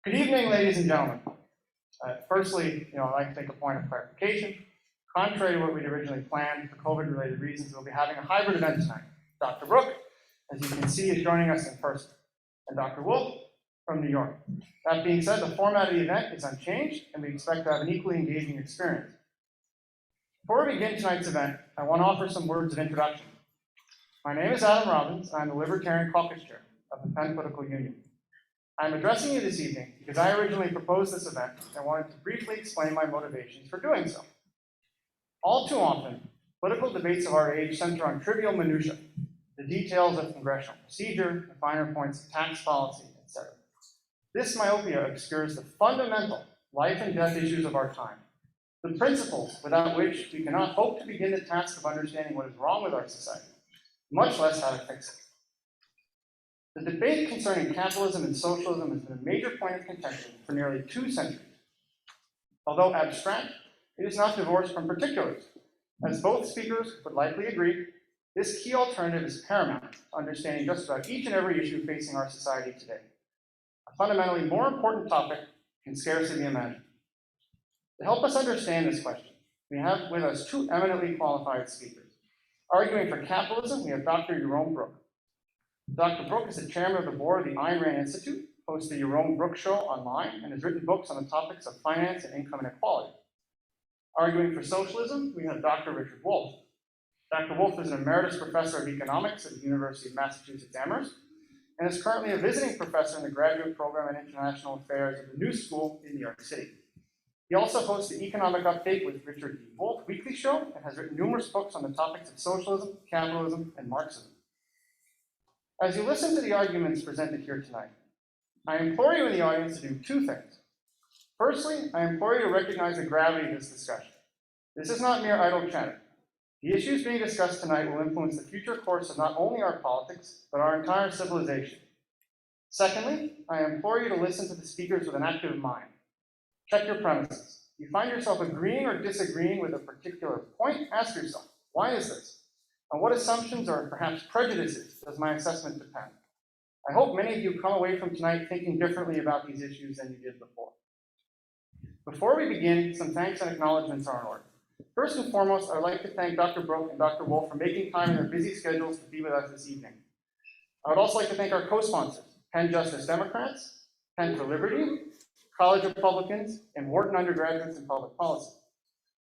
Good evening, ladies and gentlemen. Firstly, I'd like to make a point of clarification. Contrary to what we'd originally planned, for COVID-related reasons, we'll be having a hybrid event tonight. Dr. Brooke, as you can see, is joining us in person, and Dr. Wolfe from New York. That being said, the format of the event is unchanged, and we expect to have an equally engaging experience. Before we begin tonight's event, I want to offer some words of introduction. My name is Adam Robbins, and I'm the Libertarian Caucus Chair of the Penn Political Union. I'm addressing you this evening because I originally proposed this event and wanted to briefly explain my motivations for doing so. All too often, political debates of our age center on trivial minutiae, the details of congressional procedure, the finer points of tax policy, etc. This myopia obscures the fundamental life and death issues of our time, the principles without which we cannot hope to begin the task of understanding what is wrong with our society, much less how to fix it. The debate concerning capitalism and socialism has been a major point of contention for nearly 2 centuries. Although abstract, it is not divorced from particulars. As both speakers would likely agree, this key alternative is paramount to understanding just about each and every issue facing our society today. A fundamentally more important topic can scarcely be imagined. To help us understand this question, we have with us 2 eminently qualified speakers. Arguing for capitalism, we have Dr. YARON Brooke. Dr. Brooke is the chairman of the board of the Ayn Rand Institute, hosts the YARON Brooke Show online, and has written books on the topics of finance and income inequality. Arguing for socialism, we have Dr. Richard Wolffe. Dr. Wolffe is an emeritus professor of economics at the University of Massachusetts Amherst, and is currently a visiting professor in the graduate program in international affairs at the New School in New York City. He also hosts the Economic Update with Richard Wolffe weekly show and has written numerous books on the topics of socialism, capitalism, and Marxism. As you listen to the arguments presented here tonight, I implore you in the audience to do 2 things. Firstly, I implore you to recognize the gravity of this discussion. This is not mere idle chatter. The issues being discussed tonight will influence the future course of not only our politics, but our entire civilization. Secondly, I implore you to listen to the speakers with an active mind. Check your premises. If you find yourself agreeing or disagreeing with a particular point, ask yourself, why is this? On what assumptions or perhaps prejudices does my assessment depend? I hope many of you come away from tonight thinking differently about these issues than you did before. Before we begin, some thanks and acknowledgments are in order. First and foremost, I would like to thank Dr. Brooke and Dr. Wolffe for making time in their busy schedules to be with us this evening. I would also like to thank our co-sponsors, Penn Justice Democrats, Penn for Liberty, College Republicans, and Wharton undergraduates in public policy.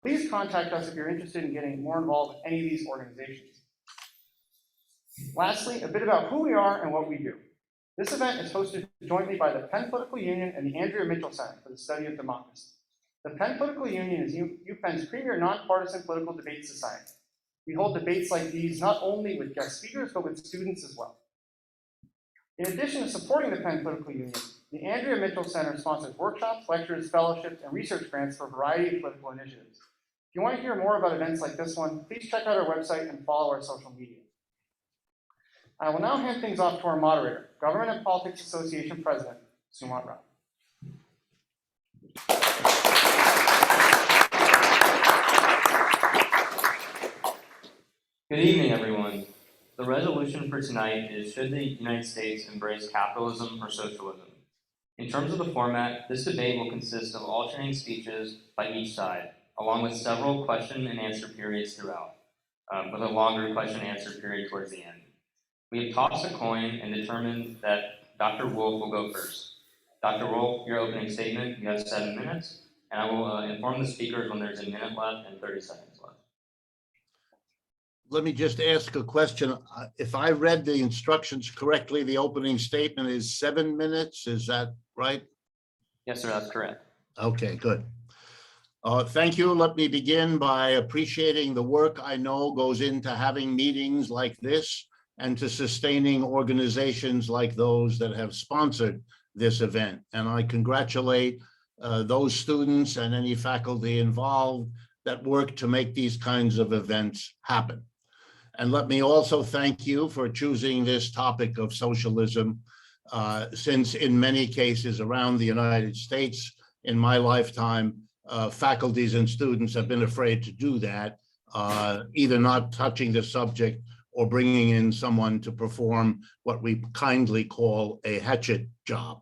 Please contact us if you're interested in getting more involved with any of these organizations. Lastly, a bit about who we are and what we do. This event is hosted jointly by the Penn Political Union and the Andrea Mitchell Center for the Study of Democracy. The Penn Political Union is UPenn's premier nonpartisan political debate society. We hold debates like these not only with guest speakers, but with students as well. In addition to supporting the Penn Political Union, the Andrea Mitchell Center sponsors workshops, lectures, fellowships, and research grants for a variety of political initiatives. If you want to hear more about events like this one, please check out our website and follow our social media. I will now hand things off to our moderator, Government and Politics Association President, Sumant Rao. Good evening, everyone. The resolution for tonight is, should the United States embrace capitalism or socialism? In terms of the format, this debate will consist of alternating speeches by each side, along with several question and answer periods throughout, with a longer question and answer period towards the end. We have tossed a coin and determined that Dr. Wolffe will go first. Dr. Wolffe, your opening statement, you have 7 minutes, and I will inform the speakers when there's a minute left and 30 seconds left. Let me just ask a question. If I read the instructions correctly, the opening statement is 7 minutes. Is that right? Yes, sir, that's correct. Okay, good. Thank you. Let me begin by appreciating the work I know goes into having meetings like this and to sustaining organizations like those that have sponsored this event. And I congratulate those students and any faculty involved that work to make these kinds of events happen. And let me also thank you for choosing this topic of socialism, since in many cases around the United States in my lifetime, faculties and students have been afraid to do that, either not touching the subject or bringing in someone to perform what we kindly call a hatchet job.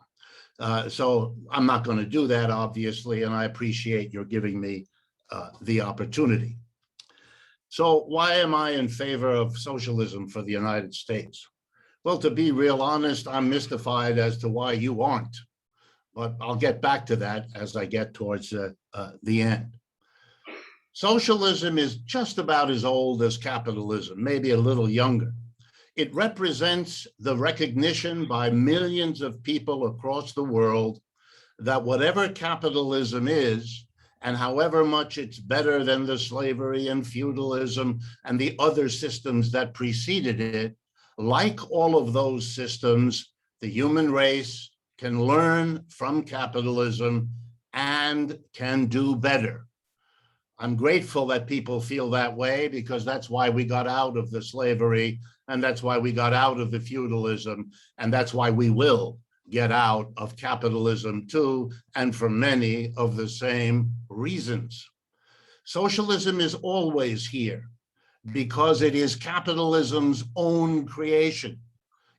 So I'm not going to do that, obviously, and I appreciate your giving me the opportunity. So why am I in favor of socialism for the United States? Well, to be real honest, I'm mystified as to why you aren't, but I'll get back to that as I get towards the end. Socialism is just about as old as capitalism, maybe a little younger. It represents the recognition by millions of people across the world that whatever capitalism is, and however much it's better than the slavery and feudalism and the other systems that preceded it, like all of those systems, the human race can learn from capitalism and can do better. I'm grateful that people feel that way, because that's why we got out of the slavery, and that's why we got out of the feudalism, and that's why we will get out of capitalism too, and for many of the same reasons. Socialism is always here because it is capitalism's own creation.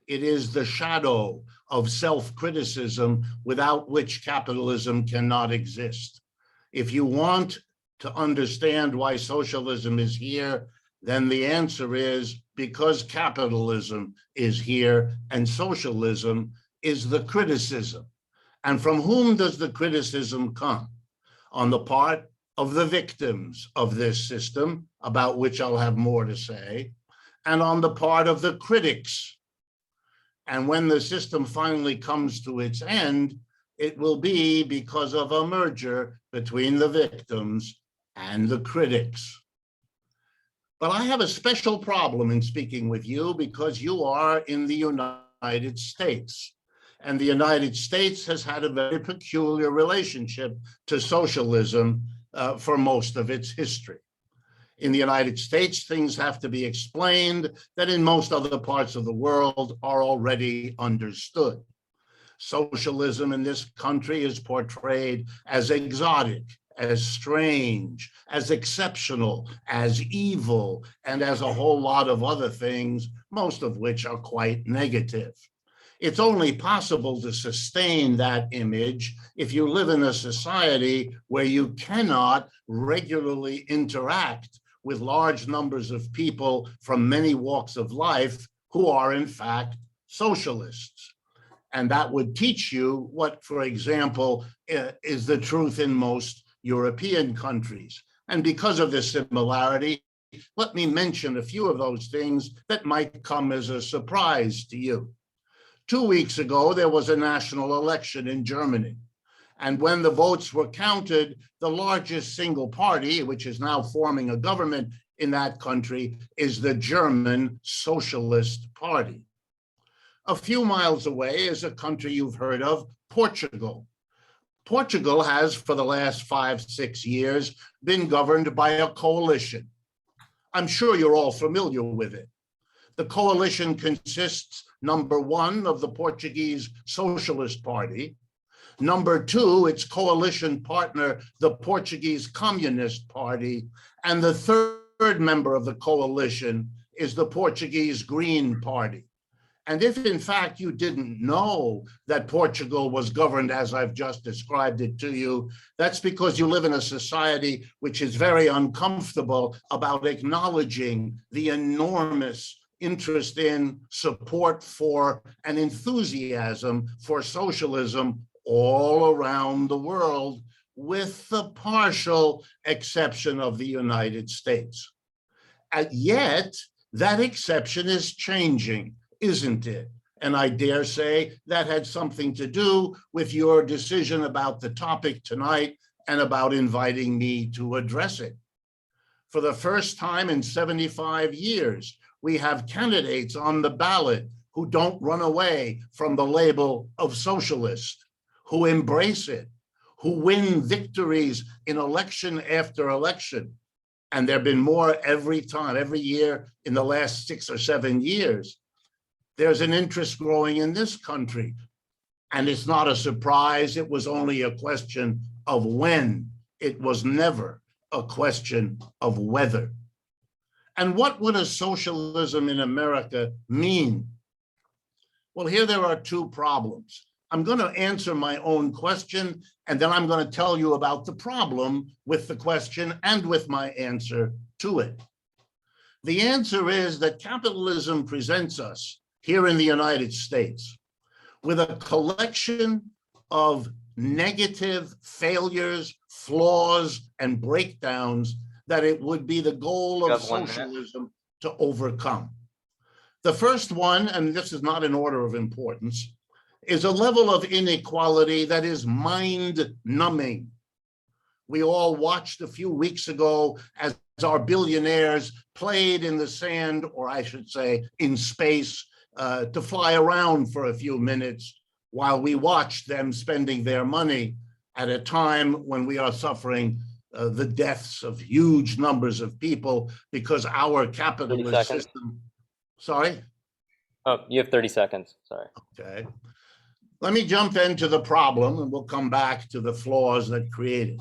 It is the shadow of self-criticism without which capitalism cannot exist. If you want to understand why socialism is here, then the answer is because capitalism is here and socialism is the criticism. And from whom does the criticism come? On the part of the victims of this system, about which I'll have more to say, and on the part of the critics. And when the system finally comes to its end, it will be because of a merger between the victims and the critics. But I have a special problem in speaking with you because you are in the United States. And the United States has had a very peculiar relationship to socialism for most of its history. In the United States, things have to be explained that in most other parts of the world are already understood. Socialism in this country is portrayed as exotic, as strange, as exceptional, as evil, and as a whole lot of other things, most of which are quite negative. It's only possible to sustain that image if you live in a society where you cannot regularly interact with large numbers of people from many walks of life who are in fact socialists. And that would teach you what, for example, is the truth in most European countries. And because of this similarity, let me mention a few of those things that might come as a surprise to you. 2 weeks ago, there was a national election in Germany. And when the votes were counted, the largest single party, which is now forming a government in that country, is the German Socialist Party. A few miles away is a country you've heard of, Portugal. Portugal has, for the last 5-6 years, been governed by a coalition. I'm sure you're all familiar with it. The coalition consists, number one, of the Portuguese Socialist Party. Number two, its coalition partner, the Portuguese Communist Party. And the third member of the coalition is the Portuguese Green Party. And if in fact you didn't know that Portugal was governed as I've just described it to you, that's because you live in a society which is very uncomfortable about acknowledging the enormous interest in, support for, and enthusiasm for socialism all around the world, with the partial exception of the United States. And yet, that exception is changing, isn't it? And I dare say that had something to do with your decision about the topic tonight and about inviting me to address it. For the first time in 75 years, we have candidates on the ballot who don't run away from the label of socialist, who embrace it, who win victories in election after election. And there have been more every time, every year in the last 6 or 7 years. There's an interest growing in this country. And it's not a surprise. It was only a question of when. It was never a question of whether. And what would a socialism in America mean? Well, here there are two problems. I'm going to answer my own question, and then I'm going to tell you about the problem with the question and with my answer to it. The answer is that capitalism presents us here in the United States with a collection of negative failures, flaws, and breakdowns that it would be the goal You of have 1 minute. socialism to overcome. The first one, and this is not in order of importance, is a level of inequality that is mind-numbing. We all watched a few weeks ago as our billionaires played in the sand, or I should say in space, to fly around for a few minutes while we watched them spending their money at a time when we are suffering the deaths of huge numbers of people because our capitalist system. Sorry? Oh, you have 30 seconds. Sorry. Okay. Let me jump into the problem and we'll come back to the flaws that create it.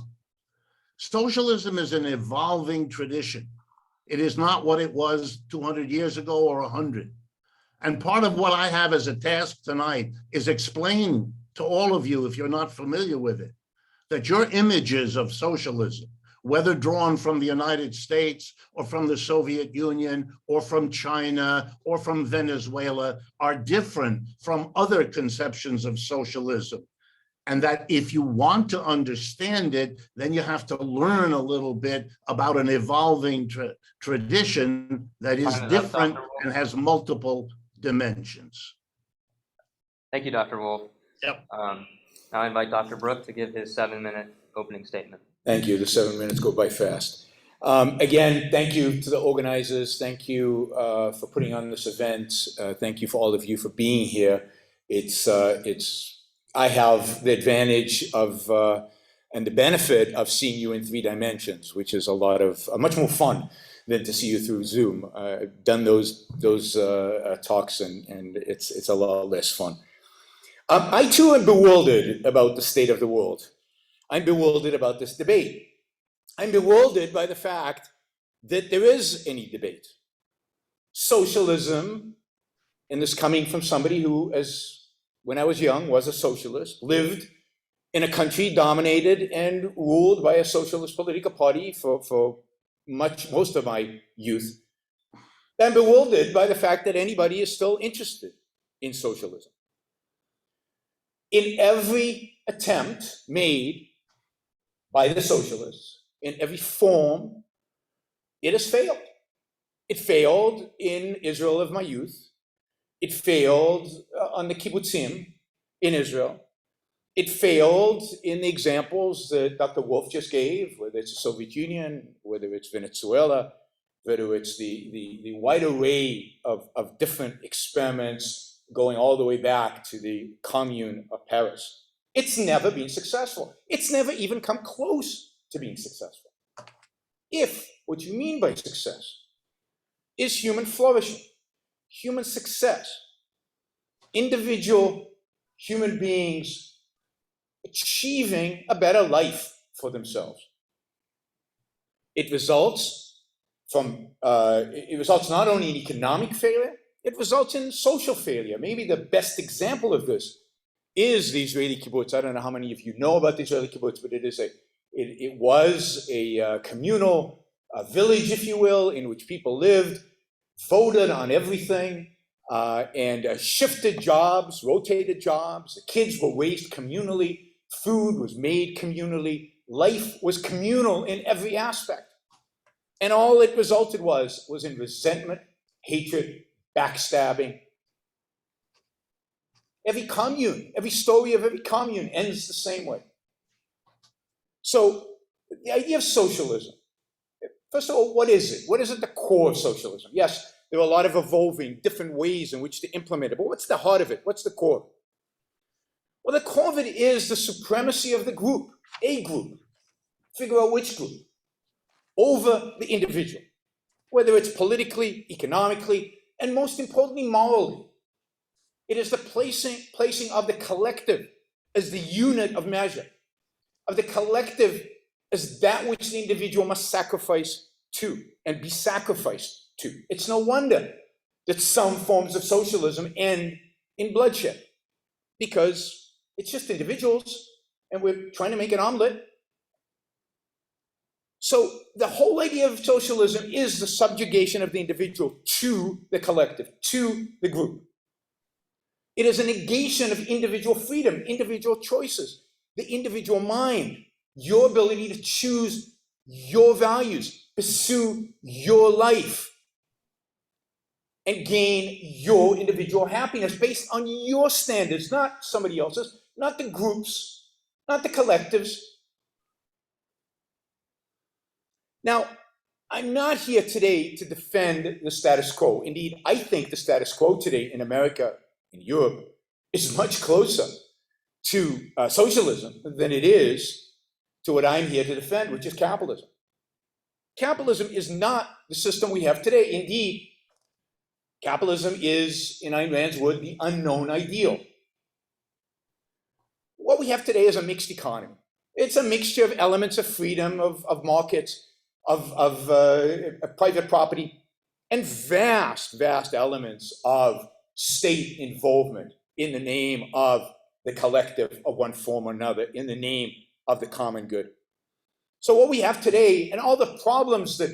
Socialism is an evolving tradition. It is not what it was 200 years ago or 100. And part of what I have as a task tonight is explain to all of you, if you're not familiar with it, that your images of socialism, whether drawn from the United States or from the Soviet Union or from China or from Venezuela, are different from other conceptions of socialism. And that if you want to understand it, then you have to learn a little bit about an evolving tradition that is different and has multiple dimensions. Thank you, Dr. Wolfe. Yep. Now I invite Dr. Brooke to give his 7-minute opening statement. Thank you. The 7 minutes go by fast. Again, thank you to the organizers. Thank you for putting on this event. Thank you for all of you for being here. I have the advantage of and the benefit of seeing you in 3 dimensions, which is much more fun than to see you through Zoom. I've done those talks, and it's a lot less fun. I too am bewildered about the state of the world. I'm bewildered about this debate. I'm bewildered by the fact that there is any debate. Socialism, and this coming from somebody who, when I was young, was a socialist, lived in a country dominated and ruled by a socialist political party for most of my youth. I'm bewildered by the fact that anybody is still interested in socialism. In every attempt made by the socialists, in every form, it has failed. It failed in Israel of my youth. It failed on the kibbutzim in Israel. It failed in the examples that Dr. Wolfe just gave, whether it's the Soviet Union, whether it's Venezuela, whether it's the wide array of different experiments going all the way back to the Commune of Paris. It's never been successful. It's never even come close to being successful. If what you mean by success is human flourishing, human success, individual human beings achieving a better life for themselves. It results not only in economic failure, it results in social failure. Maybe the best example of this is the Israeli kibbutz. I don't know how many of you know about the Israeli kibbutz, but it was a communal village, if you will, in which people lived, voted on everything, and shifted jobs, rotated jobs. The kids were raised communally. Food was made communally. Life was communal in every aspect. And all it resulted was in resentment, hatred, backstabbing. Every commune, every story of every commune ends the same way. So the idea of socialism, first of all, what is it? What is at the core of socialism? Yes, there are a lot of evolving different ways in which to implement it, but what's the heart of it? What's the core? Well, the core of it is the supremacy of the group, a group. Figure out which group, over the individual, whether it's politically, economically, and most importantly, morally. It is the placing of the collective as the unit of measure, of the collective as that which the individual must sacrifice to and be sacrificed to. It's no wonder that some forms of socialism end in bloodshed, because It's just individuals, and we're trying to make an omelet. So the whole idea of socialism is the subjugation of the individual to the collective, to the group. It is a negation of individual freedom, individual choices, the individual mind, your ability to choose your values, pursue your life, and gain your individual happiness based on your standards, not somebody else's, not the groups, not the collectives. Now, I'm not here today to defend the status quo. Indeed, I think the status quo today in America, in Europe, is much closer to socialism than it is to what I'm here to defend, which is capitalism. Capitalism is not the system we have today. Indeed, capitalism is, in Ayn Rand's word, the unknown ideal. What we have today is a mixed economy. It's a mixture of elements of freedom, of markets, of private property, and vast elements of state involvement in the name of the collective of one form or another, in the name of the common good. So what we have today, and all the problems that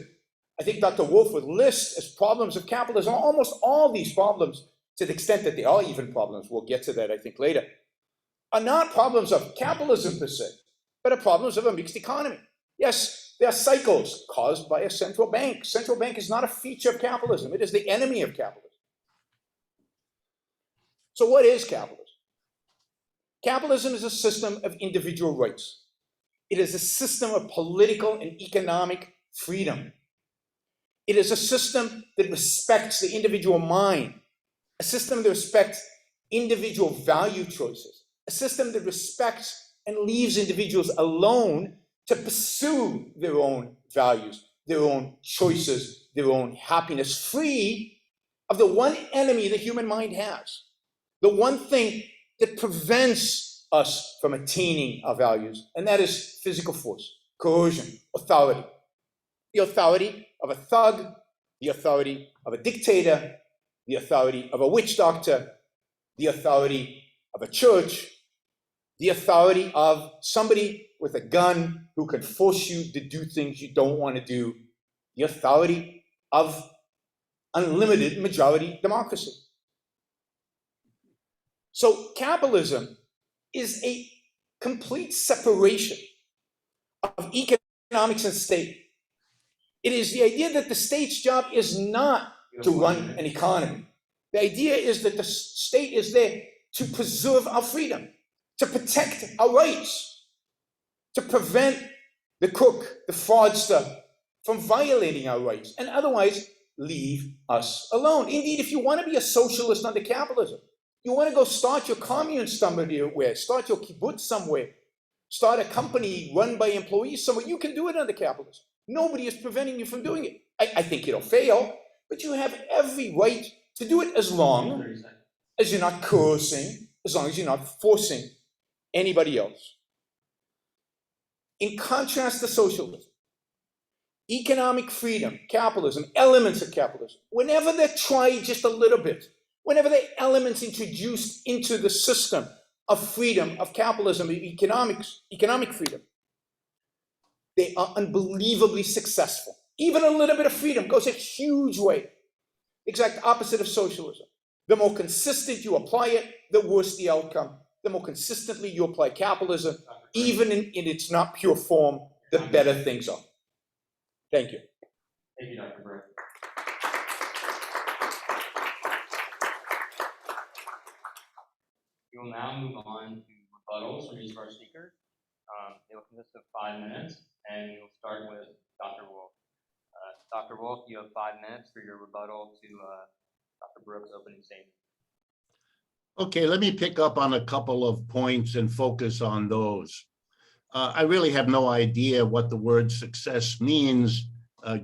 I think Dr. Wolfe would list as problems of capitalism, almost all these problems, to the extent that they are even problems, we'll get to that I think later, are not problems of capitalism per se, but are problems of a mixed economy. Yes, there are cycles caused by a central bank. Central bank is not a feature of capitalism. It is the enemy of capitalism. So what is capitalism? Capitalism is a system of individual rights. It is a system of political and economic freedom. It is a system that respects the individual mind, a system that respects individual value choices, a system that respects and leaves individuals alone to pursue their own values, their own choices, their own happiness, free of the one enemy the human mind has, the one thing that prevents us from attaining our values, and that is physical force, coercion, authority. The authority of a thug, the authority of a dictator, the authority of a witch doctor, the authority of a church, the authority of somebody with a gun who can force you to do things you don't want to do, the authority of unlimited majority democracy. So capitalism is a complete separation of economics and state. It is the idea that the state's job is not to run an economy. The idea is that the state is there to preserve our freedom, to protect our rights, to prevent the crook, the fraudster, from violating our rights, and otherwise leave us alone. Indeed, if you want to be a socialist under capitalism, you want to go start your commune somewhere, start your kibbutz somewhere, start a company run by employees somewhere, you can do it under capitalism. Nobody is preventing you from doing it. I think it'll fail, but you have every right to do it as long as you're not coercing, as long as you're not forcing anybody else. In contrast to socialism, economic freedom, capitalism, elements of capitalism, whenever they're tried just a little bit, whenever there are elements introduced into the system of freedom, of capitalism, of economic freedom, they are unbelievably successful. Even a little bit of freedom goes a huge way. Exact opposite of socialism. The more consistent you apply it, the worse the outcome. The more consistently you apply capitalism, even in its not pure form, the better things are. Thank you. Thank you, Dr. Brooke. We will now move on to rebuttals from each of our speakers. They will consist of 5 minutes, and we'll start with Dr. Wolfe. Dr. Wolfe, you have 5 minutes for your rebuttal to Dr. Brooke's opening statement. Okay, let me pick up on a couple of points and focus on those. I really have no idea what the word success means,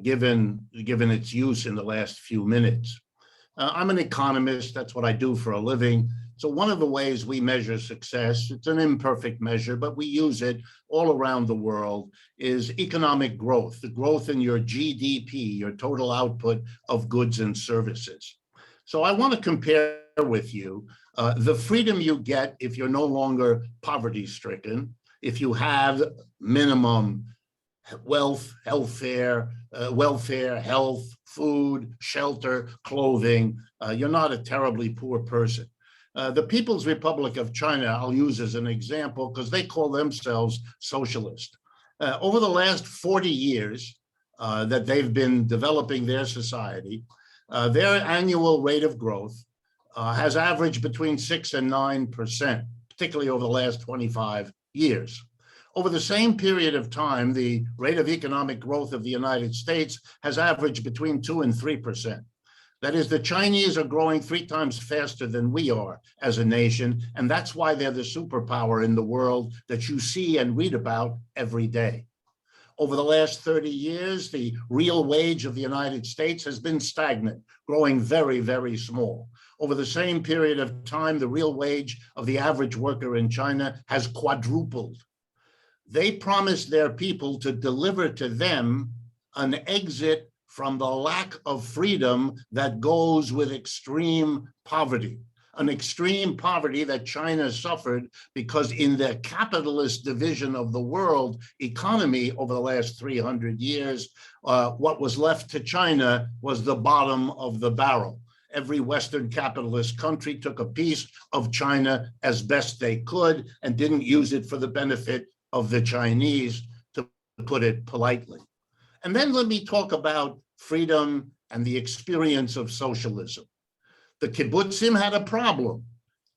given its use in the last few minutes. I'm an economist, that's what I do for a living. So one of the ways we measure success, it's an imperfect measure, but we use it all around the world, is economic growth, the growth in your GDP, your total output of goods and services. So I want to compare with you the freedom you get if you're no longer poverty-stricken, if you have minimum wealth, welfare, health, food, shelter, clothing. You're not a terribly poor person. The People's Republic of China, I'll use as an example because they call themselves socialist. Over the last 40 years that they've been developing their society, their annual rate of growth has averaged between 6 and 9%, particularly over the last 25 years. Over the same period of time, the rate of economic growth of the United States has averaged between 2 and 3%. That is, the Chinese are growing 3 times faster than we are as a nation, and that's why they're the superpower in the world that you see and read about every day. Over the last 30 years, the real wage of the United States has been stagnant, growing very, very small. Over the same period of time, the real wage of the average worker in China has quadrupled. They promised their people to deliver to them an exit from the lack of freedom that goes with extreme poverty, an extreme poverty that China suffered because in the capitalist division of the world economy over the last 300 years, what was left to China was the bottom of the barrel. Every Western capitalist country took a piece of China as best they could and didn't use it for the benefit of the Chinese, to put it politely. And then let me talk about freedom and the experience of socialism. The kibbutzim had a problem.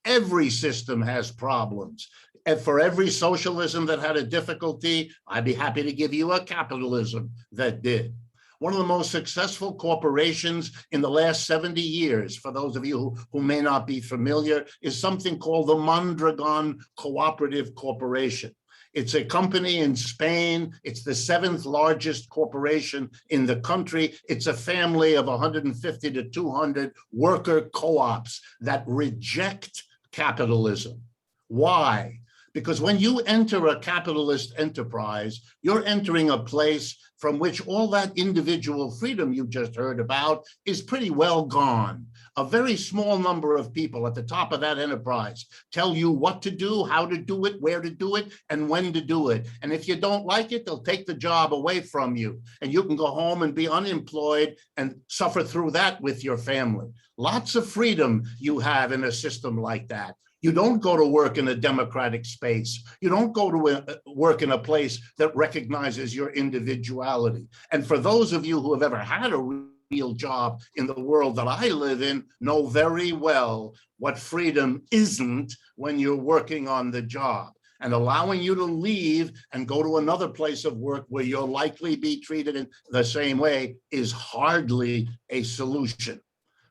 Every system has problems. And for every socialism that had a difficulty, I'd be happy to give you a capitalism that did. One of the most successful corporations in the last 70 years, for those of you who may not be familiar, is something called the Mondragon Cooperative Corporation. It's a company in Spain. It's the 7th largest corporation in the country. It's a family of 150 to 200 worker co-ops that reject capitalism. Why? Because when you enter a capitalist enterprise, you're entering a place from which all that individual freedom you just heard about is pretty well gone. A very small number of people at the top of that enterprise tell you what to do, how to do it, where to do it, and when to do it. And if you don't like it, they'll take the job away from you. And you can go home and be unemployed and suffer through that with your family. Lots of freedom you have in a system like that. You don't go to work in a democratic space. You don't go to work in a place that recognizes your individuality. And for those of you who have ever had a real job in the world that I live in, know very well what freedom isn't when you're working on the job. And allowing you to leave and go to another place of work where you'll likely be treated in the same way is hardly a solution.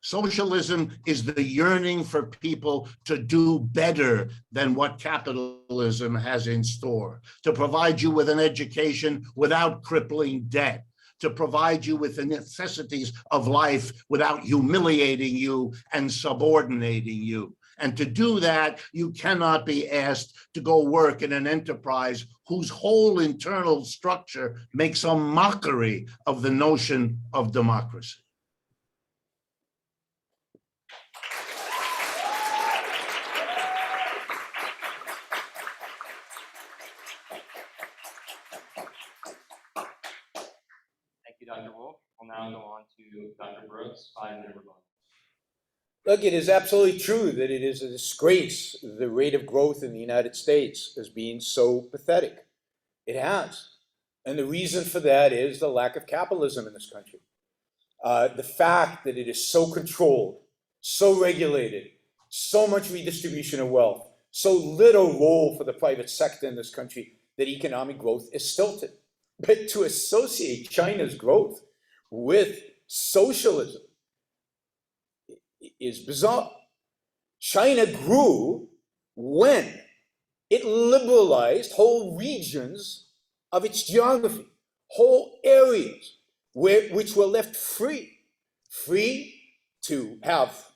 Socialism is the yearning for people to do better than what capitalism has in store, to provide you with an education without crippling debt, to provide you with the necessities of life without humiliating you and subordinating you. And to do that, you cannot be asked to go work in an enterprise whose whole internal structure makes a mockery of the notion of democracy. Dr. Wolfe. We'll now go on to Dr. Brooks, 5-minute rebuttal. Look, it is absolutely true that it is a disgrace, the rate of growth in the United States as being so pathetic. It has. And the reason for that is the lack of capitalism in this country. The fact that it is so controlled, so regulated, so much redistribution of wealth, so little role for the private sector in this country that economic growth is stilted. But to associate China's growth with socialism is bizarre. China grew when it liberalized whole regions of its geography, whole areas which were left free to have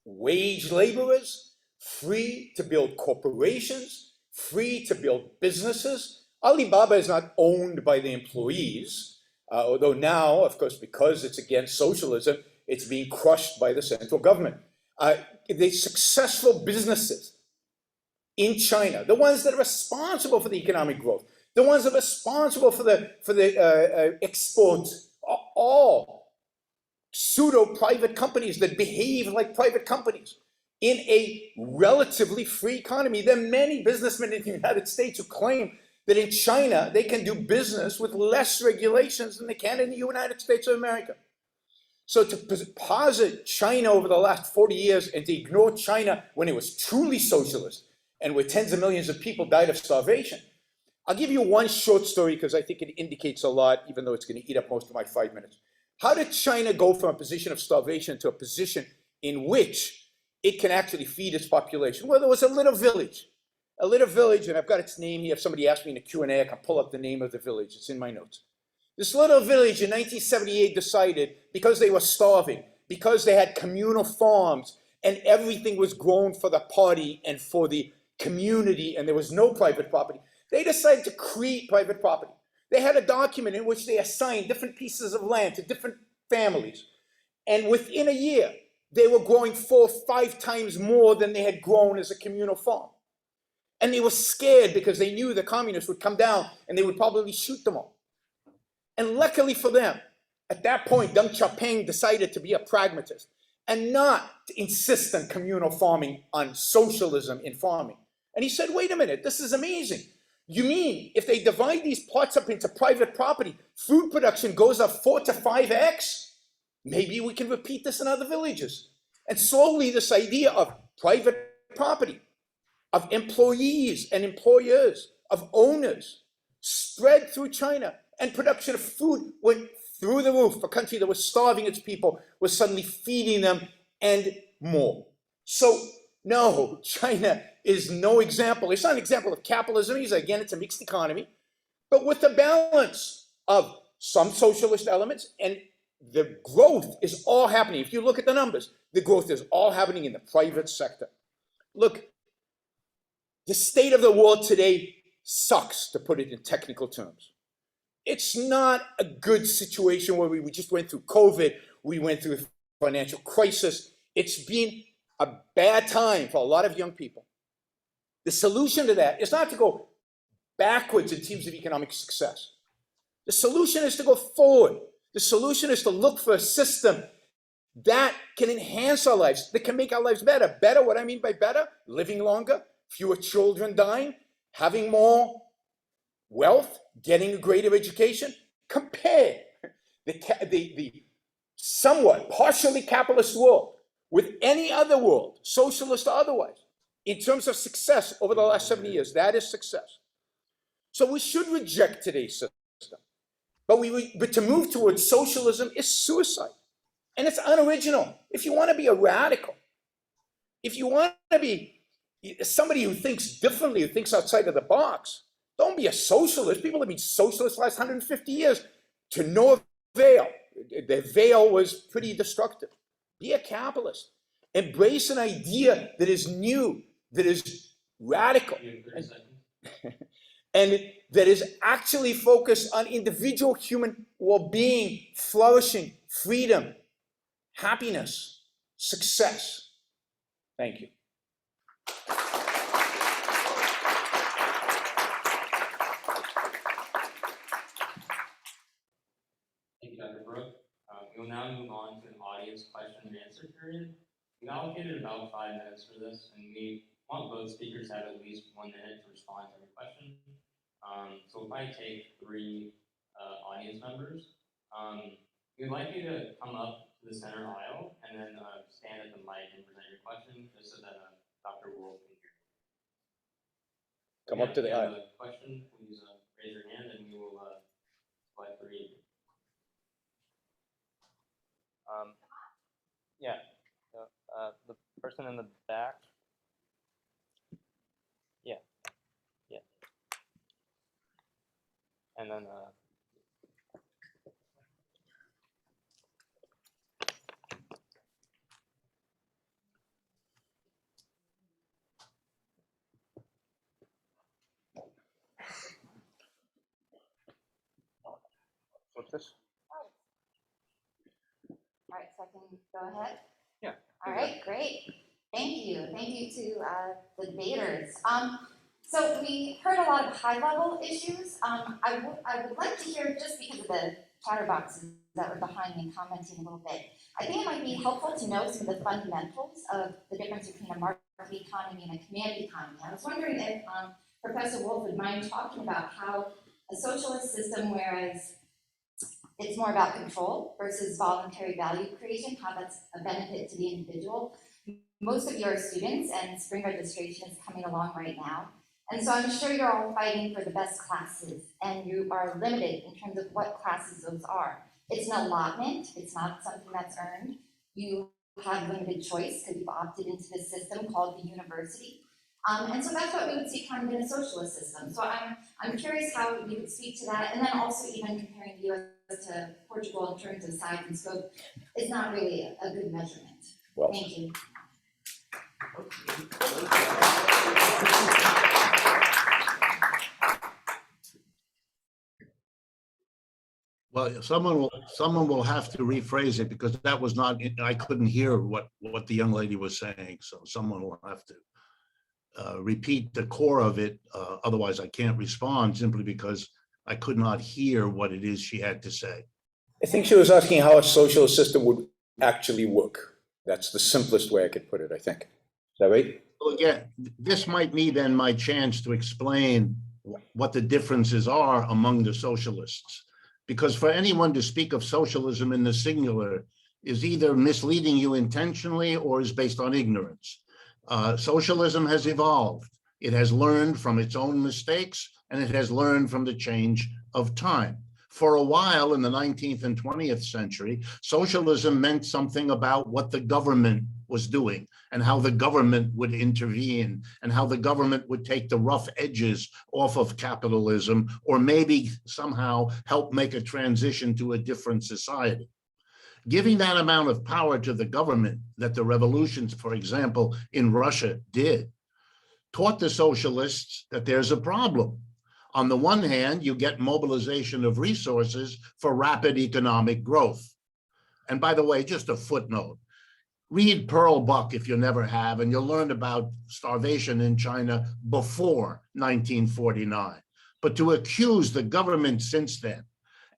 wage laborers, free to build corporations, free to build businesses. Alibaba is not owned by the employees, although now, of course, because it's against socialism, It's being crushed by the central government. The successful businesses in China, the ones that are responsible for the economic growth, the ones that are responsible for the exports, are all pseudo-private companies that behave like private companies in a relatively free economy. There are many businessmen in the United States who claim that in China they can do business with less regulations than they can in the United States of America. So to posit China over the last 40 years and to ignore China when it was truly socialist and where tens of millions of people died of starvation. I'll give you one short story because I think it indicates a lot, even though it's going to eat up most of my 5 minutes. How did China go from a position of starvation to a position in which it can actually feed its population? Well, there was a little village, and I've got its name here. If somebody asks me in a Q&A, I can pull up the name of the village. It's in my notes. This little village in 1978 decided, because they were starving, because they had communal farms, and everything was grown for the party and for the community, and there was no private property, they decided to create private property. They had a document in which they assigned different pieces of land to different families. And within a year, they were growing 4 or 5 times more than they had grown as a communal farm. And they were scared because they knew the communists would come down and they would probably shoot them all. And luckily for them, at that point, Deng Xiaoping decided to be a pragmatist and not to insist on communal farming, on socialism in farming. And he said, wait a minute, this is amazing. You mean if they divide these plots up into private property, food production goes up 4 to 5x? Maybe we can repeat this in other villages. And slowly this idea of private property, of employees and employers, of owners, spread through China, and production of food went through the roof. A country that was starving its people was suddenly feeding them and more. So no, China is no example. It's not an example of capitalism. Again, it's a mixed economy, but with the balance of some socialist elements, and the growth is all happening. If you look at the numbers, the growth is all happening in the private sector. Look, the state of the world today sucks, to put it in technical terms. It's not a good situation where we just went through COVID, we went through a financial crisis. It's been a bad time for a lot of young people. The solution to that is not to go backwards in terms of economic success. The solution is to go forward. The solution is to look for a system that can enhance our lives, that can make our lives better. Better, what I mean by better? Living longer, fewer children dying, having more wealth, getting a greater education. Compare the somewhat partially capitalist world with any other world, socialist or otherwise, in terms of success over the last 70 years. That is success. So we should reject today's system. But to move towards socialism is suicide. And it's unoriginal. If you want to be a radical, if you want to be somebody who thinks differently, who thinks outside of the box, don't be a socialist. People have been socialists the last 150 years to no avail. The veil was pretty destructive. Be a capitalist. Embrace an idea that is new, that is radical, and that is actually focused on individual human well-being, flourishing, freedom, happiness, success. Thank you. Thank you, Dr. Brooke. We will now move on to an audience question and answer period. We allocated about 5 minutes for this, and we want both speakers to have at least 1 minute to respond to every question. So if I take 3 audience members, we'd like you to come up to the center aisle and then stand at the mic and present your question, just so that Dr. Wolfe can hear you. Come up to the aisle. If you have a question, please raise your hand and we will select for you. Yeah, so, the person in the back. Yeah, yeah. And then What's this? All right, so I can go ahead? Yeah. All right, great. Thank you. Thank you to the debaters. So we heard a lot of high-level issues. I would like to hear, just because of the chatterboxes that were behind me commenting a little bit, I think it might be helpful to know some of the fundamentals of the difference between a market economy and a command economy. I was wondering if Professor Wolfe would mind talking about how a socialist system, whereas it's more about control versus voluntary value creation, how that's a benefit to the individual. Most of your students and spring registration is coming along right now. And so I'm sure you're all fighting for the best classes, and you are limited in terms of what classes those are. It's an allotment, it's not something that's earned. You have limited choice because you've opted into this system called the university. And so that's what we would see kind of in a socialist system. So I'm curious how you would speak to that, and then also even comparing the US to Portugal in terms of size and scope is not really a good measurement. Well, Thank you. Well, someone will have to rephrase it because that was not, I couldn't hear what the young lady was saying. So someone will have to repeat the core of it. Otherwise I can't respond simply because I could not hear what it is she had to say. I think she was asking how a social system would actually work. That's the simplest way I could put it, I think. Is that right? Well, again, this might be then my chance to explain what the differences are among the socialists. Because for anyone to speak of socialism in the singular is either misleading you intentionally or is based on ignorance. Socialism has evolved. It has learned from its own mistakes, and it has learned from the change of time. For a while in the 19th and 20th century, socialism meant something about what the government was doing and how the government would intervene and how the government would take the rough edges off of capitalism or maybe somehow help make a transition to a different society. Giving that amount of power to the government that the revolutions, for example, in Russia did, taught the socialists that there's a problem. On the one hand, you get mobilization of resources for rapid economic growth. And by the way, just a footnote, read Pearl Buck if you never have, and you'll learn about starvation in China before 1949. But to accuse the government since then,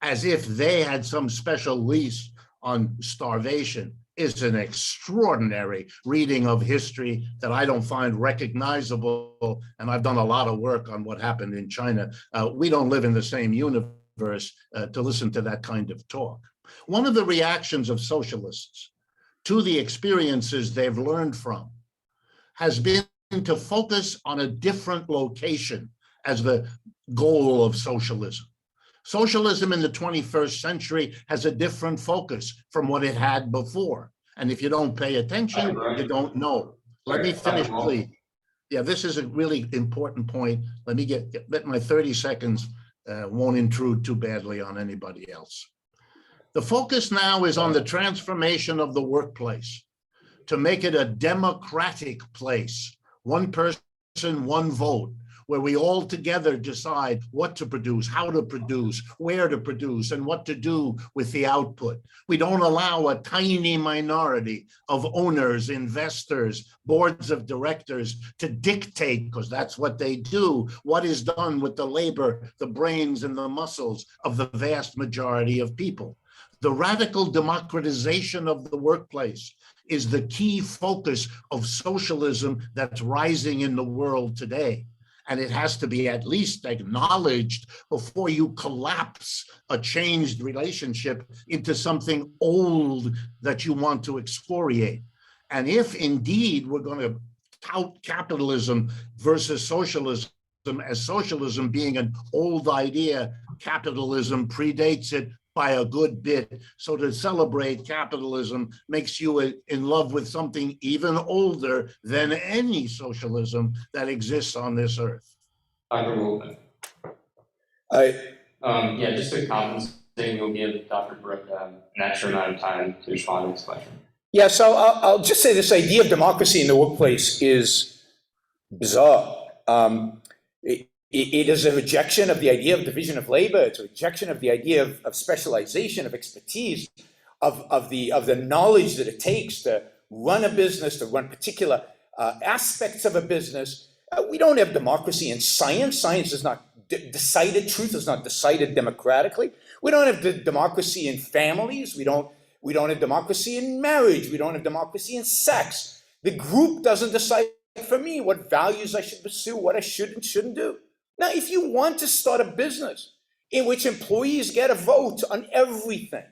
as if they had some special lease on starvation, is an extraordinary reading of history that I don't find recognizable. And I've done a lot of work on what happened in China. We don't live in the same universe to listen to that kind of talk. One of the reactions of socialists to the experiences they've learned from has been to focus on a different location as the goal of socialism. Socialism in the 21st century has a different focus from what it had before. And if you don't pay attention, you don't know. Let me finish, please. Yeah, this is a really important point. Let me let my 30 seconds won't intrude too badly on anybody else. The focus now is on the transformation of the workplace to make it a democratic place, one person, one vote, where we all together decide what to produce, how to produce, where to produce, and what to do with the output. We don't allow a tiny minority of owners, investors, boards of directors to dictate, because that's what they do, what is done with the labor, the brains, and the muscles of the vast majority of people. The radical democratization of the workplace is the key focus of socialism that's rising in the world today. And it has to be at least acknowledged before you collapse a changed relationship into something old that you want to excoriate. And if indeed we're going to tout capitalism versus socialism as socialism being an old idea, capitalism predates it by a good bit. So to celebrate capitalism makes you in love with something even older than any socialism that exists on this earth. Dr. Wolfe. Yeah, just to compensate, we'll give Dr. Brooke an extra amount of time to respond to this question. Yeah, so I'll just say this idea of democracy in the workplace is bizarre. It is a rejection of the idea of division of labor. It's a rejection of the idea of specialization, of expertise. of the knowledge that it takes to run a business, to run particular aspects of a business. We don't have democracy in science. Science is not decided. Truth is not decided democratically. We don't have democracy in families. We don't have democracy in marriage. We don't have democracy in sex. The group doesn't decide for me what values I should pursue, what I should and shouldn't do. Now, if you want to start a business in which employees get a vote on everything,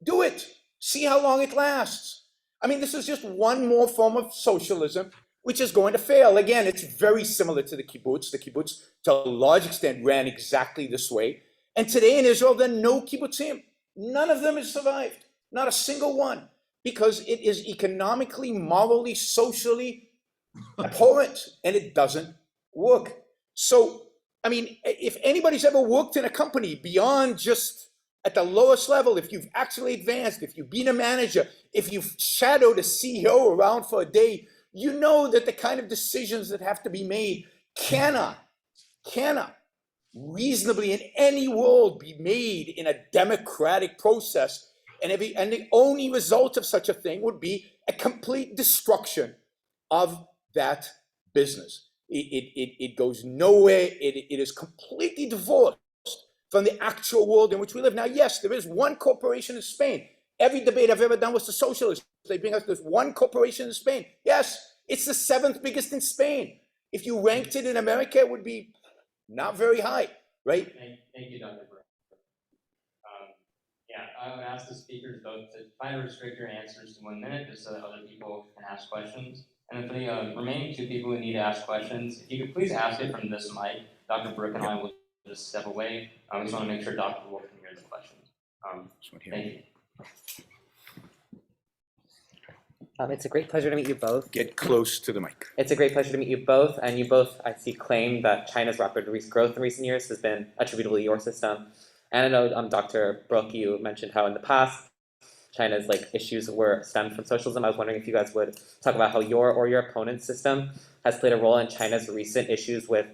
do it. See how long it lasts. I mean, this is just one more form of socialism which is going to fail. Again, it's very similar to the kibbutz. The kibbutz, to a large extent, ran exactly this way. And today in Israel, there are no kibbutzim. None of them has survived. Not a single one. Because it is economically, morally, socially abhorrent. And it doesn't work. So, I mean, if anybody's ever worked in a company beyond just at the lowest level, if you've actually advanced, if you've been a manager, if you've shadowed a CEO around for a day, you know that the kind of decisions that have to be made cannot reasonably in any world be made in a democratic process. And the only result of such a thing would be a complete destruction of that business. It goes nowhere. It is completely divorced from the actual world in which we live. Now, yes, there is one corporation in Spain. Every debate I've ever done was the socialists. They bring us this one corporation in Spain. Yes, it's the 7th biggest in Spain. If you ranked it in America, it would be not very high, right? Thank you, Dr. Brooke. Yeah, I would ask the speakers both to try to restrict your answers to 1 minute just so that other people can ask questions. And then for the remaining 2 people who need to ask questions, if you could please ask it from this mic, Dr. Brooke and I will just step away. We just want to make sure Dr. Wolfe can hear the questions. Thank you. It's a great pleasure to meet you both. Get close to the mic. It's a great pleasure to meet you both, and you both, I see, claim that China's rapid growth in recent years has been attributable to your system. And I know, Dr. Brooke, you mentioned how in the past China's issues were stemmed from socialism. I was wondering if you guys would talk about how your or your opponent's system has played a role in China's recent issues with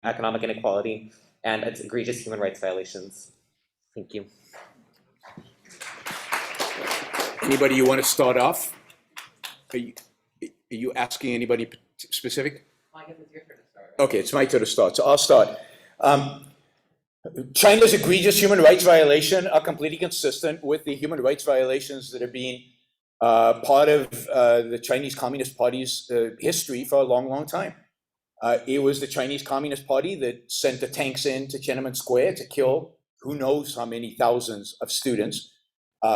economic inequality and its egregious human rights violations. Thank you. Anybody you want to start off? Are you asking anybody specific? Well, I guess it's your turn to start. Okay, it's my turn to start, so I'll start. China's egregious human rights violation are completely consistent with the human rights violations that have been part of the Chinese Communist Party's history for a long, long time. It was the Chinese Communist Party that sent the tanks into Tiananmen Square to kill who knows how many thousands of students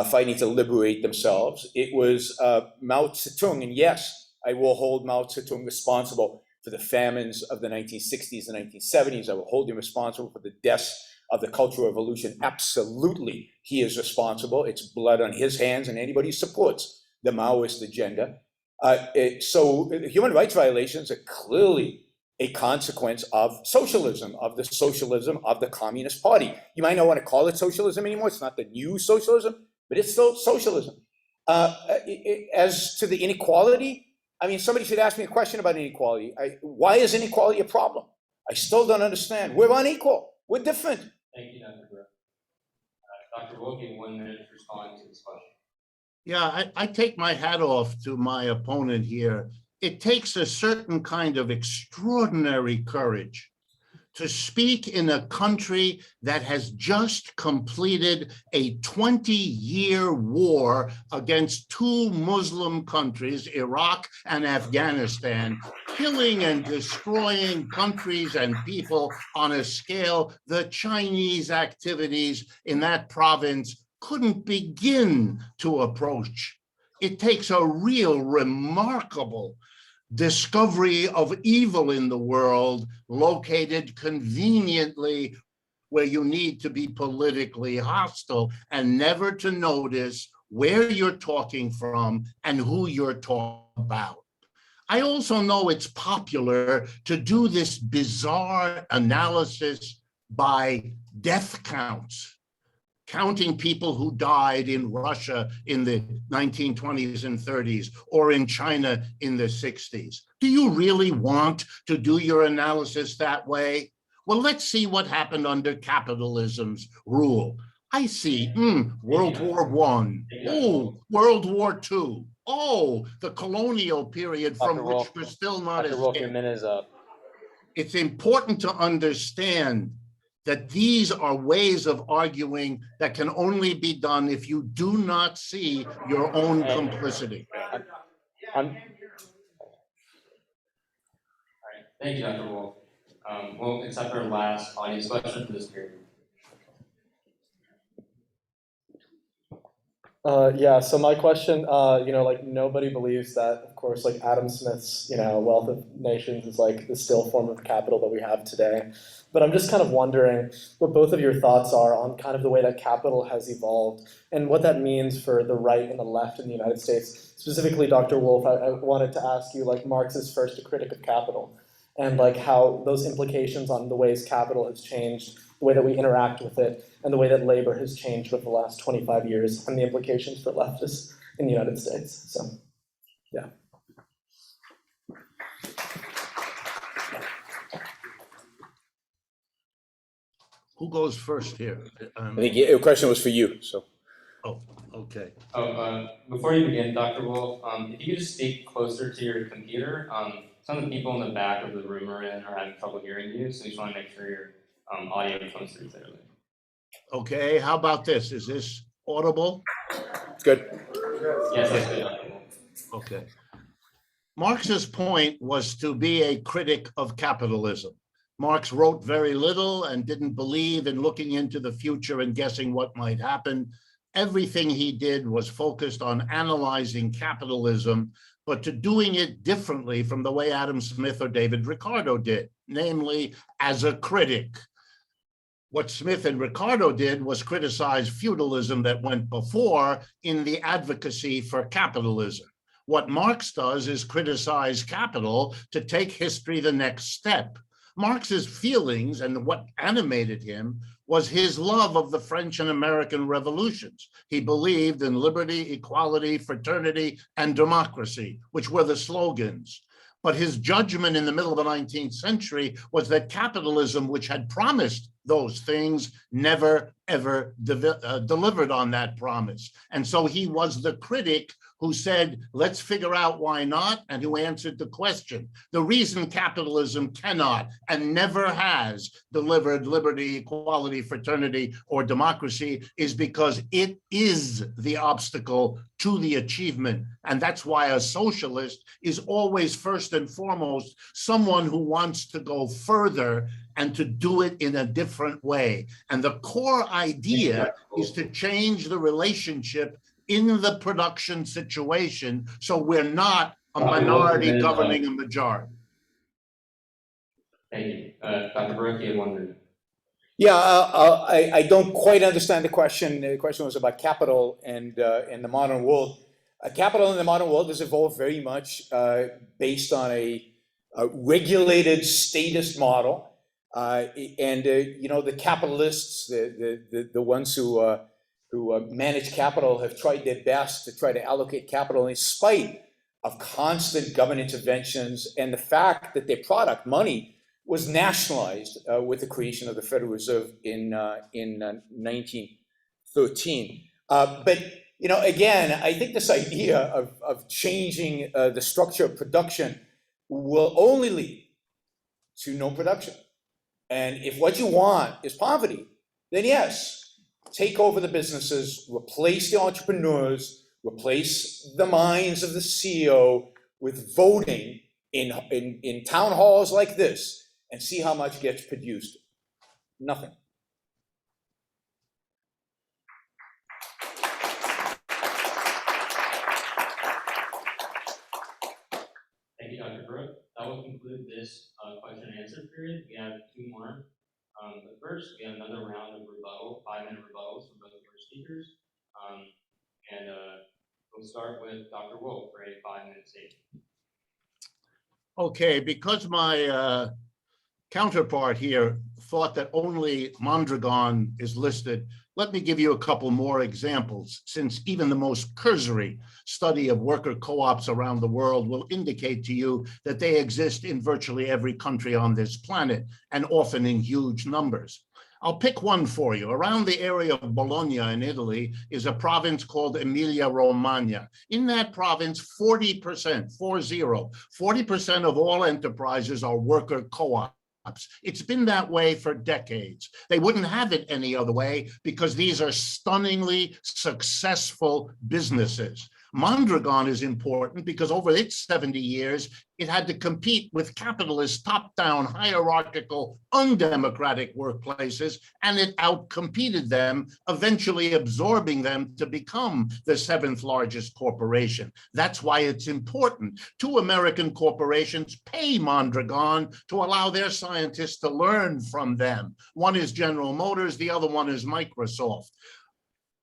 fighting to liberate themselves. It was Mao Zedong, and yes, I will hold Mao Zedong responsible for the famines of the 1960s and 1970s. I will hold him responsible for the deaths of the Cultural Revolution. Absolutely, he is responsible. It's blood on his hands and anybody who supports the Maoist agenda. So human rights violations are clearly a consequence of socialism, of the Communist Party. You might not want to call it socialism anymore. It's not the new socialism, but it's still socialism. As to the inequality, I mean, somebody should ask me a question about inequality. Why is inequality a problem? I still don't understand. We're unequal. We're different. Thank you, Dr. Brooke. Dr. Wolfe, 1 minute to respond to this question. Yeah, I take my hat off to my opponent here. It takes a certain kind of extraordinary courage to speak in a country that has just completed a 20-year war against 2 Muslim countries, Iraq and Afghanistan, killing and destroying countries and people on a scale the Chinese activities in that province couldn't begin to approach. It takes a real remarkable discovery of evil in the world located conveniently where you need to be politically hostile and never to notice where you're talking from and who you're talking about. I also know it's popular to do this bizarre analysis by death counts, counting people who died in Russia in the 1920s and 30s or in China in the 60s. Do you really want to do your analysis that way? Well, let's see what happened under capitalism's rule. I see. World War I. Oh, World War II. Oh, the colonial period from Dr. which Wolfe, we're still not Dr. Wolfe, your escaped. minute is up. It's important to understand that these are ways of arguing that can only be done if you do not see your own complicity. I'm, Thank you, Dr. Wolf. We'll accept our last audience question for this period. Yeah, so my question, like nobody believes that, of course, like Adam Smith's, Wealth of Nations is like the still form of capital that we have today. But I'm just kind of wondering what both of your thoughts are on kind of the way that capital has evolved and what that means for the right and the left in the United States. Specifically, Dr. Wolfe, I wanted to ask you, like, Marx is first a critic of capital and like how those implications on the ways capital has changed, the way that we interact with it, and the way that labor has changed over the last 25 years, and the implications for leftists in the United States. So, yeah. Who goes first here? I think your question was for you, so. Oh, okay. Before you begin, Dr. Wolf, if you could just speak closer to your computer. Some of the people in the back of the room are having trouble hearing you, so we just want to make sure your audio comes through clearly. Okay, how about this? Is this audible? It's good. Yes, that's good, Dr. Wolf. Okay. Marx's point was to be a critic of capitalism. Marx wrote very little and didn't believe in looking into the future and guessing what might happen. Everything he did was focused on analyzing capitalism, but to doing it differently from the way Adam Smith or David Ricardo did, namely as a critic. What Smith and Ricardo did was criticize feudalism that went before in the advocacy for capitalism. What Marx does is criticize capital to take history the next step. Marx's feelings and what animated him was his love of the French and American revolutions. He believed in liberty, equality, fraternity, and democracy, which were the slogans. But his judgment in the middle of the 19th century was that capitalism, which had promised those things, never, ever delivered on that promise. And so he was the critic who said, let's figure out why not, and who answered the question. The reason capitalism cannot and never has delivered liberty, equality, fraternity, or democracy is because it is the obstacle to the achievement. And that's why a socialist is always first and foremost someone who wants to go further and to do it in a different way. And the core idea is to change the relationship in the production situation so we're not a minority governing a majority. Thank you. Dr. Brooke, you have 1 minute. Yeah, I don't quite understand the question. The question was about capital and in the modern world. Capital in the modern world has evolved very much based on a regulated statist model. The capitalists, the ones who manage capital have tried their best to try to allocate capital in spite of constant government interventions and the fact that their product, money, was nationalized with the creation of the Federal Reserve in 1913. But again, I think this idea of changing the structure of production will only lead to no production. And if what you want is poverty, then yes, take over the businesses, replace the entrepreneurs, replace the minds of the CEO with voting in town halls like this, and see how much gets produced. Nothing. Thank you, Dr. Brooke. That will conclude this question and answer period. We have 2 more. But first, we have another round of 5-minute rebuttals from both of our speakers. We'll start with Dr. Wolfe for a 5-minute statement. Okay, because my counterpart here thought that only Mondragon is listed, let me give you a couple more examples, since even the most cursory study of worker co-ops around the world will indicate to you that they exist in virtually every country on this planet, and often in huge numbers. I'll pick one for you. Around the area of Bologna in Italy is a province called Emilia-Romagna. In that province, 40% of all enterprises are worker co-ops. It's been that way for decades. They wouldn't have it any other way because these are stunningly successful businesses. Mondragon is important because over its 70 years, it had to compete with capitalist, top-down, hierarchical, undemocratic workplaces, and it outcompeted them, eventually absorbing them to become the 7th largest corporation. That's why it's important. 2 American corporations pay Mondragon to allow their scientists to learn from them. One is General Motors, the other one is Microsoft.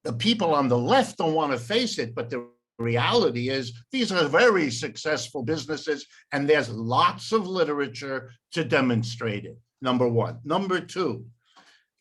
The people on the left don't want to face it, but the reality is these are very successful businesses, and there's lots of literature to demonstrate it. Number one. Number two,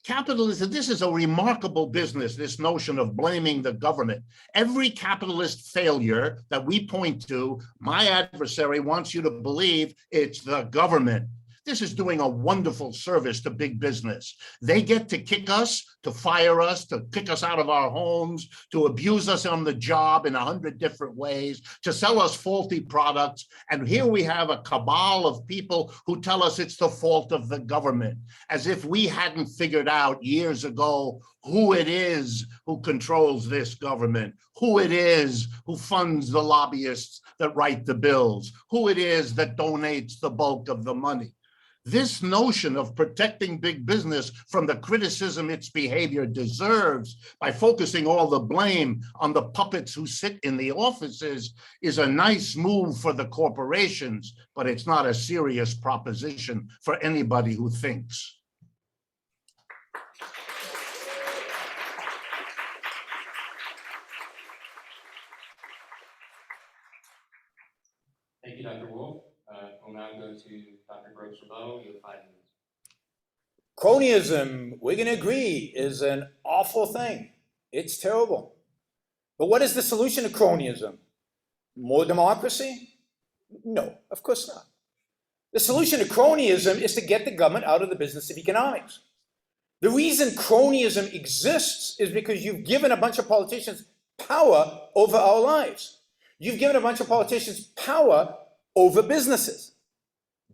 capitalism, this is a remarkable business, this notion of blaming the government. Every capitalist failure that we point to, my adversary wants you to believe it's the government. This is doing a wonderful service to big business. They get to kick us, to fire us, to kick us out of our homes, to abuse us on the job in 100 different ways, to sell us faulty products. And here we have a cabal of people who tell us it's the fault of the government, as if we hadn't figured out years ago who it is who controls this government, who it is who funds the lobbyists that write the bills, who it is that donates the bulk of the money. This notion of protecting big business from the criticism its behavior deserves by focusing all the blame on the puppets who sit in the offices is a nice move for the corporations, but it's not a serious proposition for anybody who thinks. Thank you, Dr. Wolfe. We'll now go to Dr. Brooks rebuttal. You have 5 minutes. Cronyism, we're going to agree, is an awful thing. It's terrible. But what is the solution to cronyism? More democracy? No, of course not. The solution to cronyism is to get the government out of the business of economics. The reason cronyism exists is because you've given a bunch of politicians power over our lives. You've given a bunch of politicians power over businesses.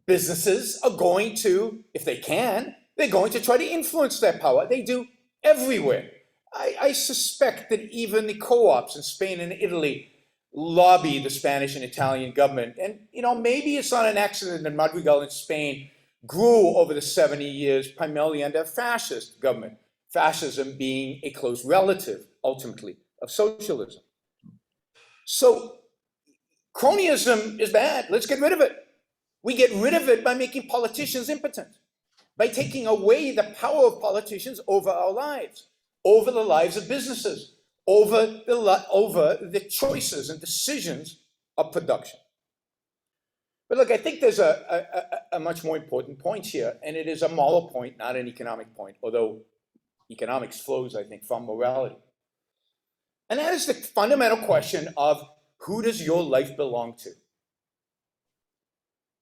Businesses are going to, if they can, they're going to try to influence their power. They do everywhere. I suspect that even the co-ops in Spain and Italy lobby the Spanish and Italian government. And, maybe it's not an accident that Madrigal in Spain grew over the 70 years primarily under a fascist government, fascism being a close relative, ultimately, of socialism. So cronyism is bad. Let's get rid of it. We get rid of it by making politicians impotent, by taking away the power of politicians over our lives, over the lives of businesses, over the choices and decisions of production. But look, I think there's a much more important point here, and it is a moral point, not an economic point, although economics flows, I think, from morality. And that is the fundamental question of who does your life belong to?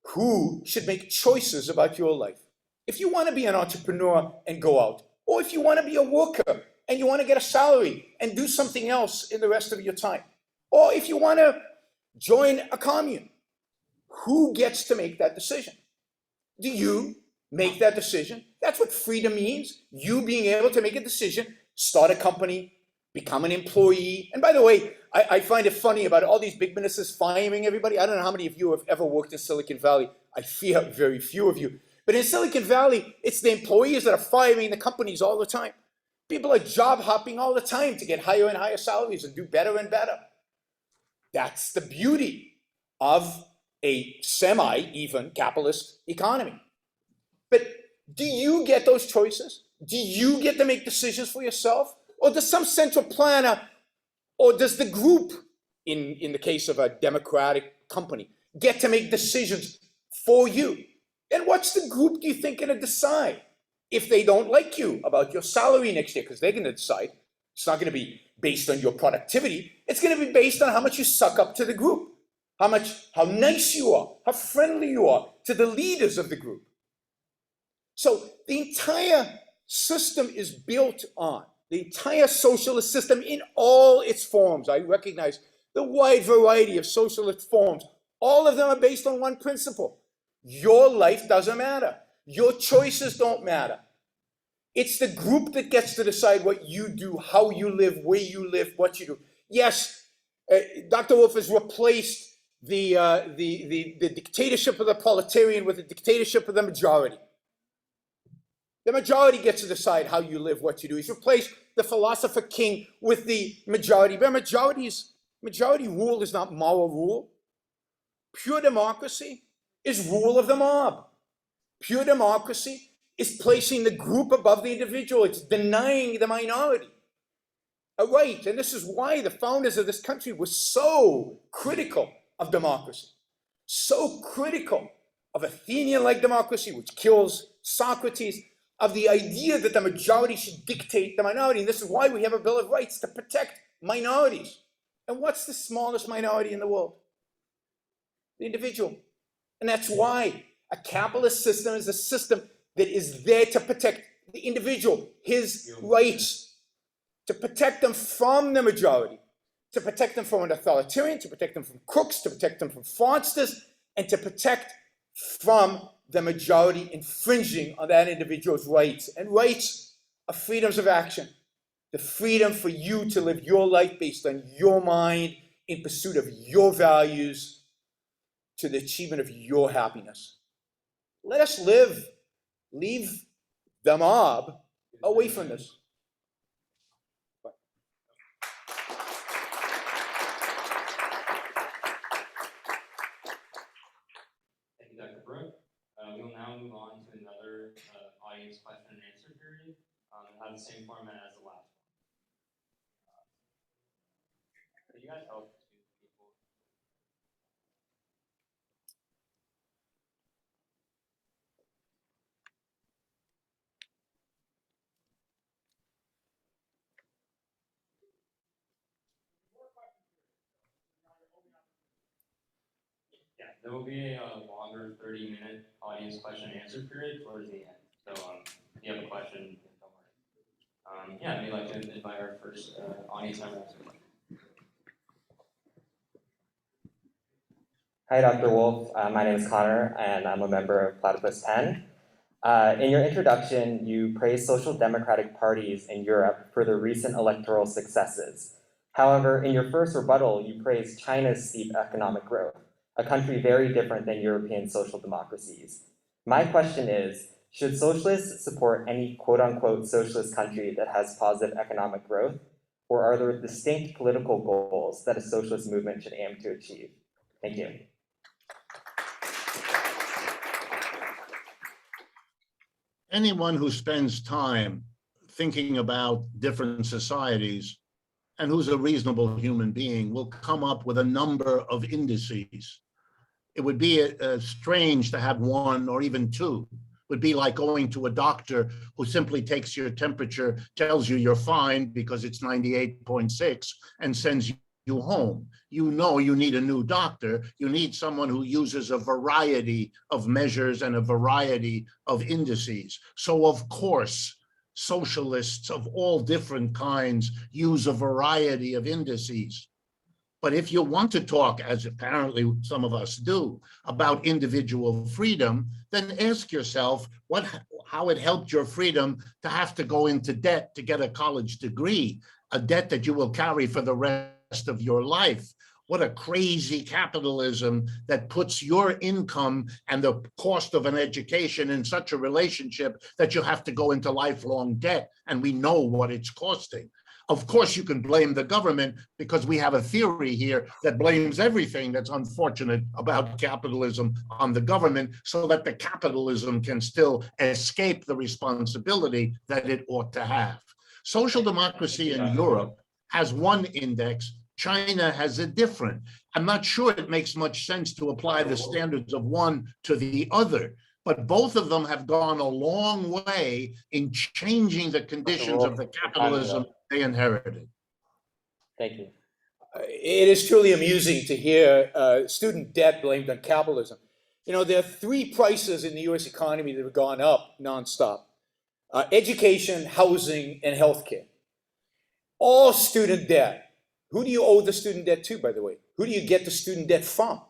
Who should make choices about your life? If you want to be an entrepreneur and go out, or if you want to be a worker and you want to get a salary and do something else in the rest of your time, or if you want to join a commune, who gets to make that decision? Do you make that decision? That's what freedom means. You being able to make a decision, start a company, become an employee. And by the way, I find it funny about all these big businesses firing everybody. I don't know how many of you have ever worked in Silicon Valley. I fear very few of you. But in Silicon Valley, it's the employees that are firing the companies all the time. People are job hopping all the time to get higher and higher salaries and do better and better. That's the beauty of a semi-even capitalist economy. But do you get those choices? Do you get to make decisions for yourself? Or does some central planner, or does the group, in the case of a democratic company, get to make decisions for you? And what's the group, do you think, going to decide if they don't like you about your salary next year? Because they're going to decide. It's not going to be based on your productivity. It's going to be based on how much you suck up to the group, how nice you are, how friendly you are to the leaders of the group. So the entire system is built on, the entire socialist system in all its forms, I recognize the wide variety of socialist forms, all of them are based on one principle. Your life doesn't matter. Your choices don't matter. It's the group that gets to decide what you do, how you live, where you live, what you do. Yes, Dr. Wolfe has replaced the dictatorship of the proletarian with the dictatorship of the majority. The majority gets to decide how you live, what you do. He's replaced the philosopher king with the majority. But majority rule is not moral rule. Pure democracy is rule of the mob. Pure democracy is placing the group above the individual. It's denying the minority a right. And this is why the founders of this country were so critical of democracy, so critical of Athenian-like democracy, which kills Socrates, of the idea that the majority should dictate the minority. And this is why we have a Bill of Rights, to protect minorities. And what's the smallest minority in the world? The individual. And that's why a capitalist system is a system that is there to protect the individual, his rights, to protect them from the majority, to protect them from an authoritarian, to protect them from crooks, to protect them from fraudsters, and to protect from the majority infringing on that individual's rights. And rights are freedoms of action. The freedom for you to live your life based on your mind, in pursuit of your values, to the achievement of your happiness. Let us leave the mob away from this. Thank you, Dr. Brooke. We will now move on to another audience question and answer period. And have the same format as the last one. Could you guys help two people? Yeah, there will be a longer 30-minute audience question and answer period towards the end. So if you have a question, don't worry. Yeah, we'd like to invite our first audience member. Hi, Dr. Wolfe. My name is Connor, and I'm a member of Platypus 10. In your introduction, you praised social democratic parties in Europe for their recent electoral successes. However, in your first rebuttal, you praised China's steep economic growth, a country very different than European social democracies. My question is, should socialists support any quote-unquote socialist country that has positive economic growth, or are there distinct political goals that a socialist movement should aim to achieve? Thank you. Anyone who spends time thinking about different societies and who's a reasonable human being will come up with a number of indices. It would be strange to have one or even two. It would be like going to a doctor who simply takes your temperature, tells you you're fine because it's 98.6, and sends you home. You know you need a new doctor. You need someone who uses a variety of measures and a variety of indices. So of course, socialists of all different kinds use a variety of indices. But if you want to talk, as apparently some of us do, about individual freedom, then ask yourself how it helped your freedom to have to go into debt to get a college degree, a debt that you will carry for the rest of your life. What a crazy capitalism that puts your income and the cost of an education in such a relationship that you have to go into lifelong debt, and we know what it's costing. Of course, you can blame the government because we have a theory here that blames everything that's unfortunate about capitalism on the government so that the capitalism can still escape the responsibility that it ought to have. Social democracy in Europe has one index. China has a different. I'm not sure it makes much sense to apply the standards of one to the other, but both of them have gone a long way in changing the conditions of the capitalism they inherited. Thank you. It is truly amusing to hear student debt blamed on capitalism. You know, there are three prices in the US economy that have gone up nonstop. education, housing, and healthcare. All student debt. Who do you owe the student debt to, by the way? Who do you get the student debt from?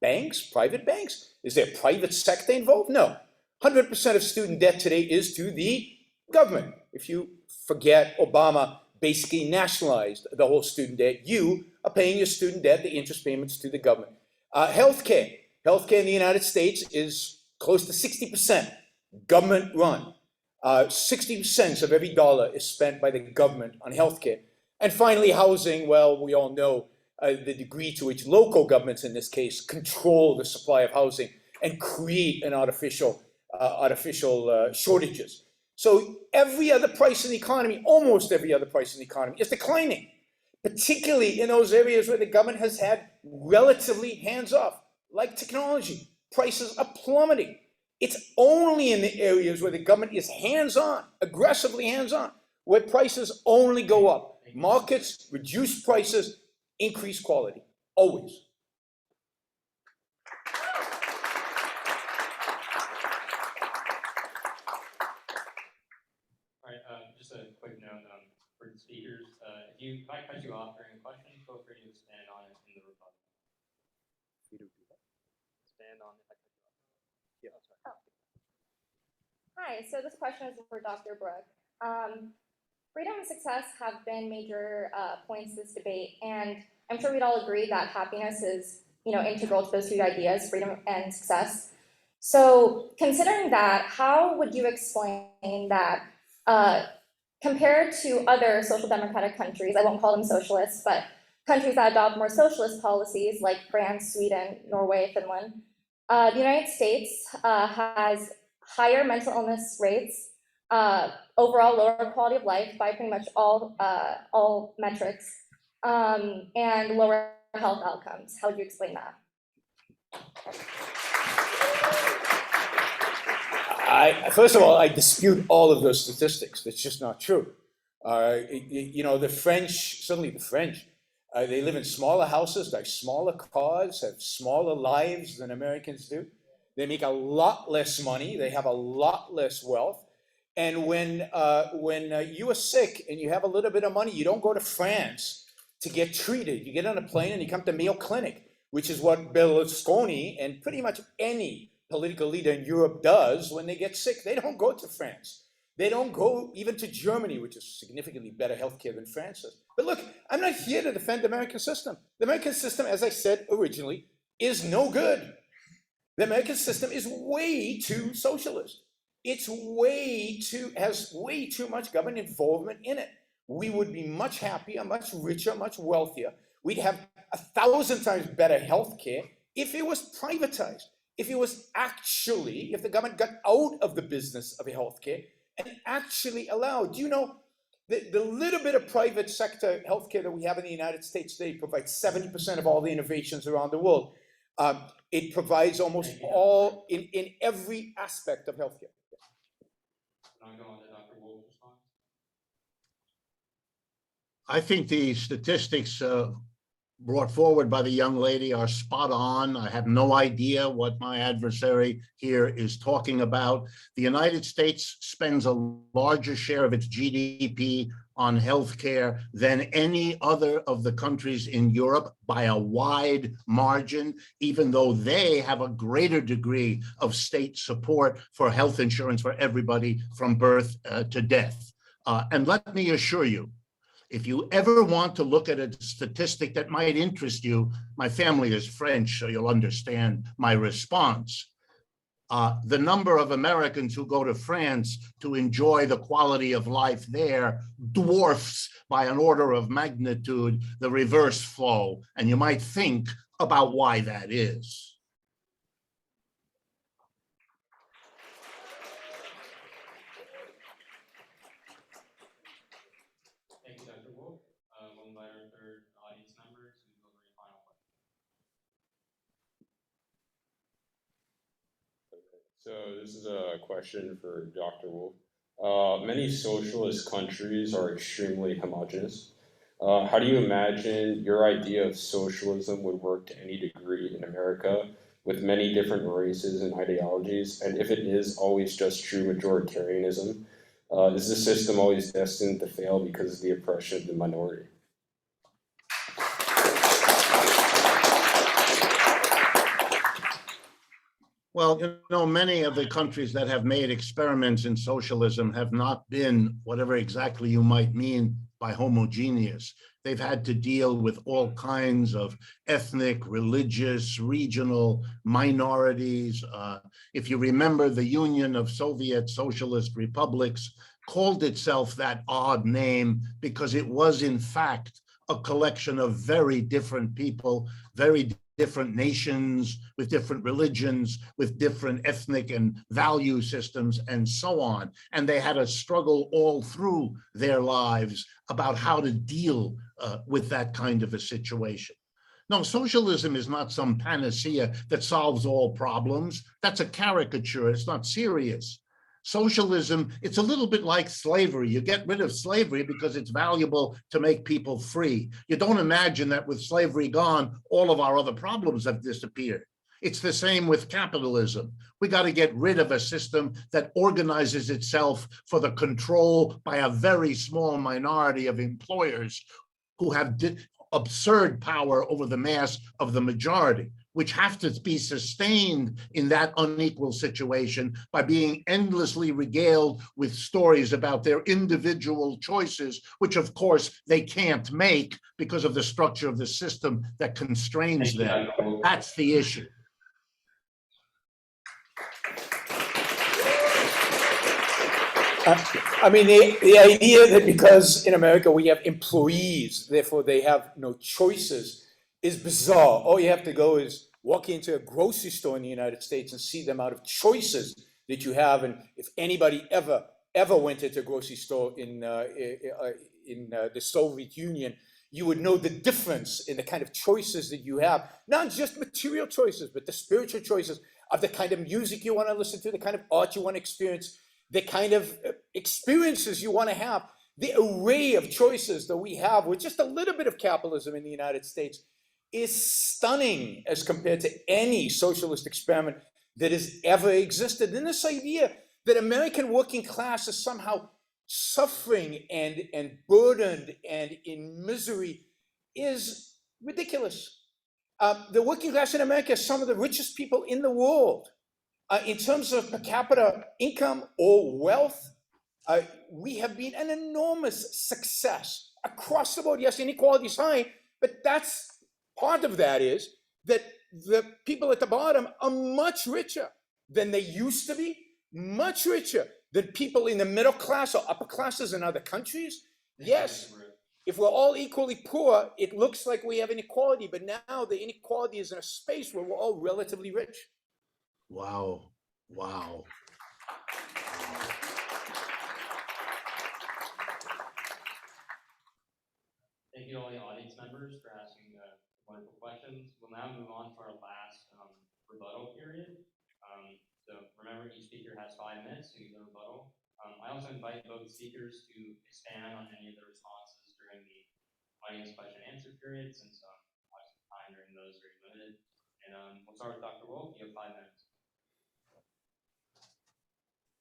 Banks? Private banks? Is there private sector involved? No. 100% of student debt today is to the government. If you forget, Obama basically nationalized the whole student debt. You are paying your student debt, the interest payments to the government. Healthcare. Healthcare in the United States is close to 60% government run. 60 cents of every dollar is spent by the government on healthcare. And finally, housing. Well, we all know the degree to which local governments, in this case, control the supply of housing and create an artificial shortages. So every other price in the economy, almost every other price in the economy, is declining, particularly in those areas where the government has had relatively hands-off, like technology. Prices are plummeting. It's only in the areas where the government is hands-on, aggressively hands-on, where prices only go up. Markets reduce prices, increase quality, always. All right, just a quick note for the speakers. If I cut you off during a question, feel free to expand on it in the rebuttal. Expand on it. Yeah, sorry. Hi, so this question is for Dr. Brooke. Freedom and success have been major points of this debate, and I'm sure we'd all agree that happiness is, integral to those two ideas, freedom and success. So, considering that, how would you explain that compared to other social democratic countries, I won't call them socialists, but countries that adopt more socialist policies like France, Sweden, Norway, Finland, the United States has higher mental illness rates, overall lower quality of life by pretty much all metrics, and lower health outcomes. How would you explain that? First of all, I dispute all of those statistics. That's just not true. The French, certainly the French, they live in smaller houses, drive smaller cars, have smaller lives than Americans do. They make a lot less money. They have a lot less wealth. And when you are sick and you have a little bit of money, you don't go to France to get treated. You get on a plane and you come to Mayo Clinic, which is what Berlusconi and pretty much any political leader in Europe does when they get sick. They don't go to France. They don't go even to Germany, which is significantly better healthcare than France is. But look, I'm not here to defend the American system. The American system, as I said originally, is no good. The American system is way too socialist. It's has way too much government involvement in it. We would be much happier, much richer, much wealthier. We'd have 1,000 times better healthcare if it was privatized. If the government got out of the business of healthcare and actually allowed, the little bit of private sector healthcare that we have in the United States today provides 70% of all the innovations around the world. It provides almost all in every aspect of healthcare. Can I go on to Dr. Wolff's response? I think the statistics brought forward by the young lady are spot on. I have no idea what my adversary here is talking about. The United States spends a larger share of its GDP on healthcare than any other of the countries in Europe by a wide margin, even though they have a greater degree of state support for health insurance for everybody from birth to death. And let me assure you, if you ever want to look at a statistic that might interest you, my family is French, so you'll understand my response. The number of Americans who go to France to enjoy the quality of life there dwarfs by an order of magnitude the reverse flow. And you might think about why that is. Thank you, Dr. Wolff. We'll invite our third audience member to deliver a final question. So this is a question for Dr. Wolff. Many socialist countries are extremely homogenous. How do you imagine your idea of socialism would work to any degree in America with many different races and ideologies? And if it is always just true majoritarianism, Is the system always destined to fail because of the oppression of the minority? Well, you know, many of the countries that have made experiments in socialism have not been whatever exactly you might mean by homogeneous. They've had to deal with all kinds of ethnic, religious, regional minorities. If you remember, the Union of Soviet Socialist Republics called itself that odd name because it was, in fact, a collection of very different people, very different nations, with different religions, with different ethnic and value systems, and so on. And they had a struggle all through their lives about how to deal with that kind of a situation. No, socialism is not some panacea that solves all problems. That's a caricature. It's not serious. Socialism, it's a little bit like slavery. You get rid of slavery because it's valuable to make people free. You don't imagine that with slavery gone, all of our other problems have disappeared. It's the same with capitalism. We got to get rid of a system that organizes itself for the control by a very small minority of employers who have absurd power over the mass of the majority, which have to be sustained in that unequal situation by being endlessly regaled with stories about their individual choices, which of course they can't make because of the structure of the system that constrains them. That's the issue. I mean, the idea that because in America we have employees, therefore they have no choices, is bizarre. All you have to go is walk into a grocery store in the United States and see the amount of choices that you have. And if anybody ever went into a grocery store in the Soviet Union, you would know the difference in the kind of choices that you have. Not just material choices, but the spiritual choices of the kind of music you want to listen to, the kind of art you want to experience, the kind of experiences you want to have. The array of choices that we have with just a little bit of capitalism in the United States is stunning as compared to any socialist experiment that has ever existed. And this idea that American working class is somehow suffering and burdened and in misery is ridiculous. The working class in America is some of the richest people in the world. In terms of per capita income or wealth, we have been an enormous success across the board. Yes, inequality is high, but that's part of that is that the people at the bottom are much richer than they used to be, much richer than people in the middle class or upper classes in other countries. Yes, if we're all equally poor, it looks like we have inequality, but now the inequality is in a space where we're all relatively rich. Wow. Wow. Thank you to all the audience members for asking wonderful questions. We'll now move on to our last rebuttal period. So remember, each speaker has 5 minutes to give their rebuttal. I also invite both speakers to expand on any of the responses during the audience question and answer period, since time during those are very limited. And we'll start with Dr. Wolfe. You have 5 minutes.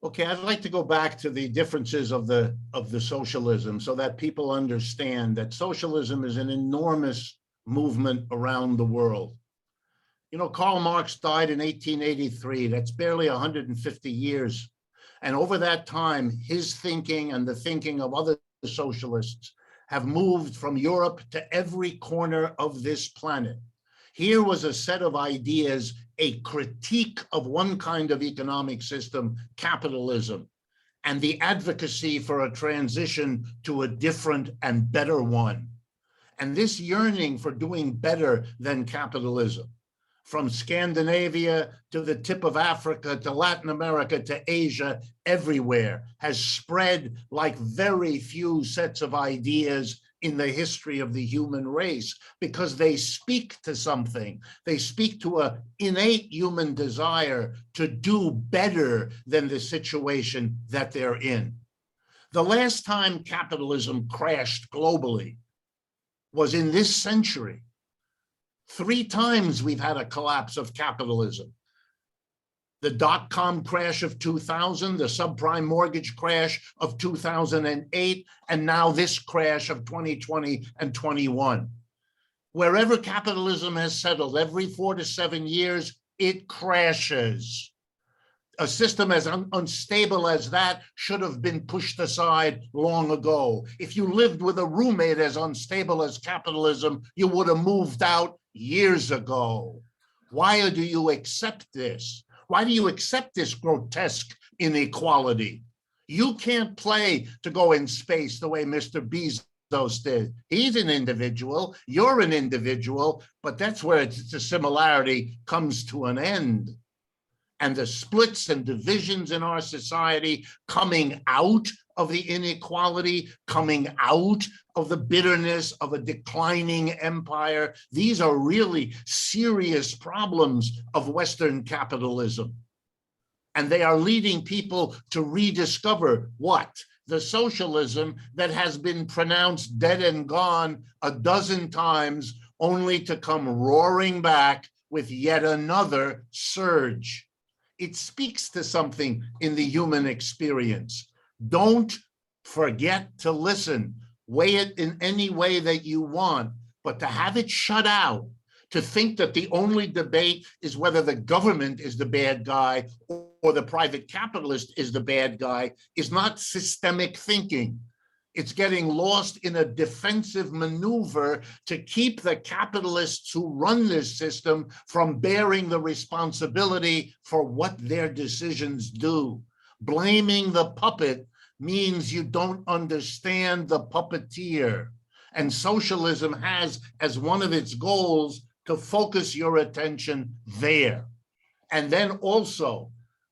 Okay, I'd like to go back to the differences of the socialism so that people understand that socialism is an enormous movement around the world. You know, Karl Marx died in 1883. That's barely 150 years. And over that time, his thinking and the thinking of other socialists have moved from Europe to every corner of this planet. Here was a set of ideas, a critique of one kind of economic system, capitalism, and the advocacy for a transition to a different and better one. And this yearning for doing better than capitalism, from Scandinavia to the tip of Africa to Latin America to Asia, everywhere, has spread like very few sets of ideas in the history of the human race, because they speak to something. They speak to an innate human desire to do better than the situation that they're in. The last time capitalism crashed globally was in this century. 3 times we've had a collapse of capitalism. the dot-com crash of 2000, the subprime mortgage crash of 2008, and now this crash of 2020 and 21. Wherever capitalism has settled, every 4 to 7 years, it crashes. A system as unstable as that should have been pushed aside long ago. If you lived with a roommate as unstable as capitalism, you would have moved out years ago. Why do you accept this? Why do you accept this grotesque inequality? You can't play to go in space the way Mr. Bezos did. He's an individual, you're an individual, but that's where the similarity comes to an end. And the splits and divisions in our society coming out of the inequality, coming out of the bitterness of a declining empire, these are really serious problems of Western capitalism. And they are leading people to rediscover what? The socialism that has been pronounced dead and gone a dozen times, only to come roaring back with yet another surge. It speaks to something in the human experience. Don't forget to listen. Weigh it in any way that you want, but to have it shut out, to think that the only debate is whether the government is the bad guy or the private capitalist is the bad guy, is not systemic thinking. It's getting lost in a defensive maneuver to keep the capitalists who run this system from bearing the responsibility for what their decisions do. Blaming the puppet means you don't understand the puppeteer. And socialism has as one of its goals to focus your attention there. And then also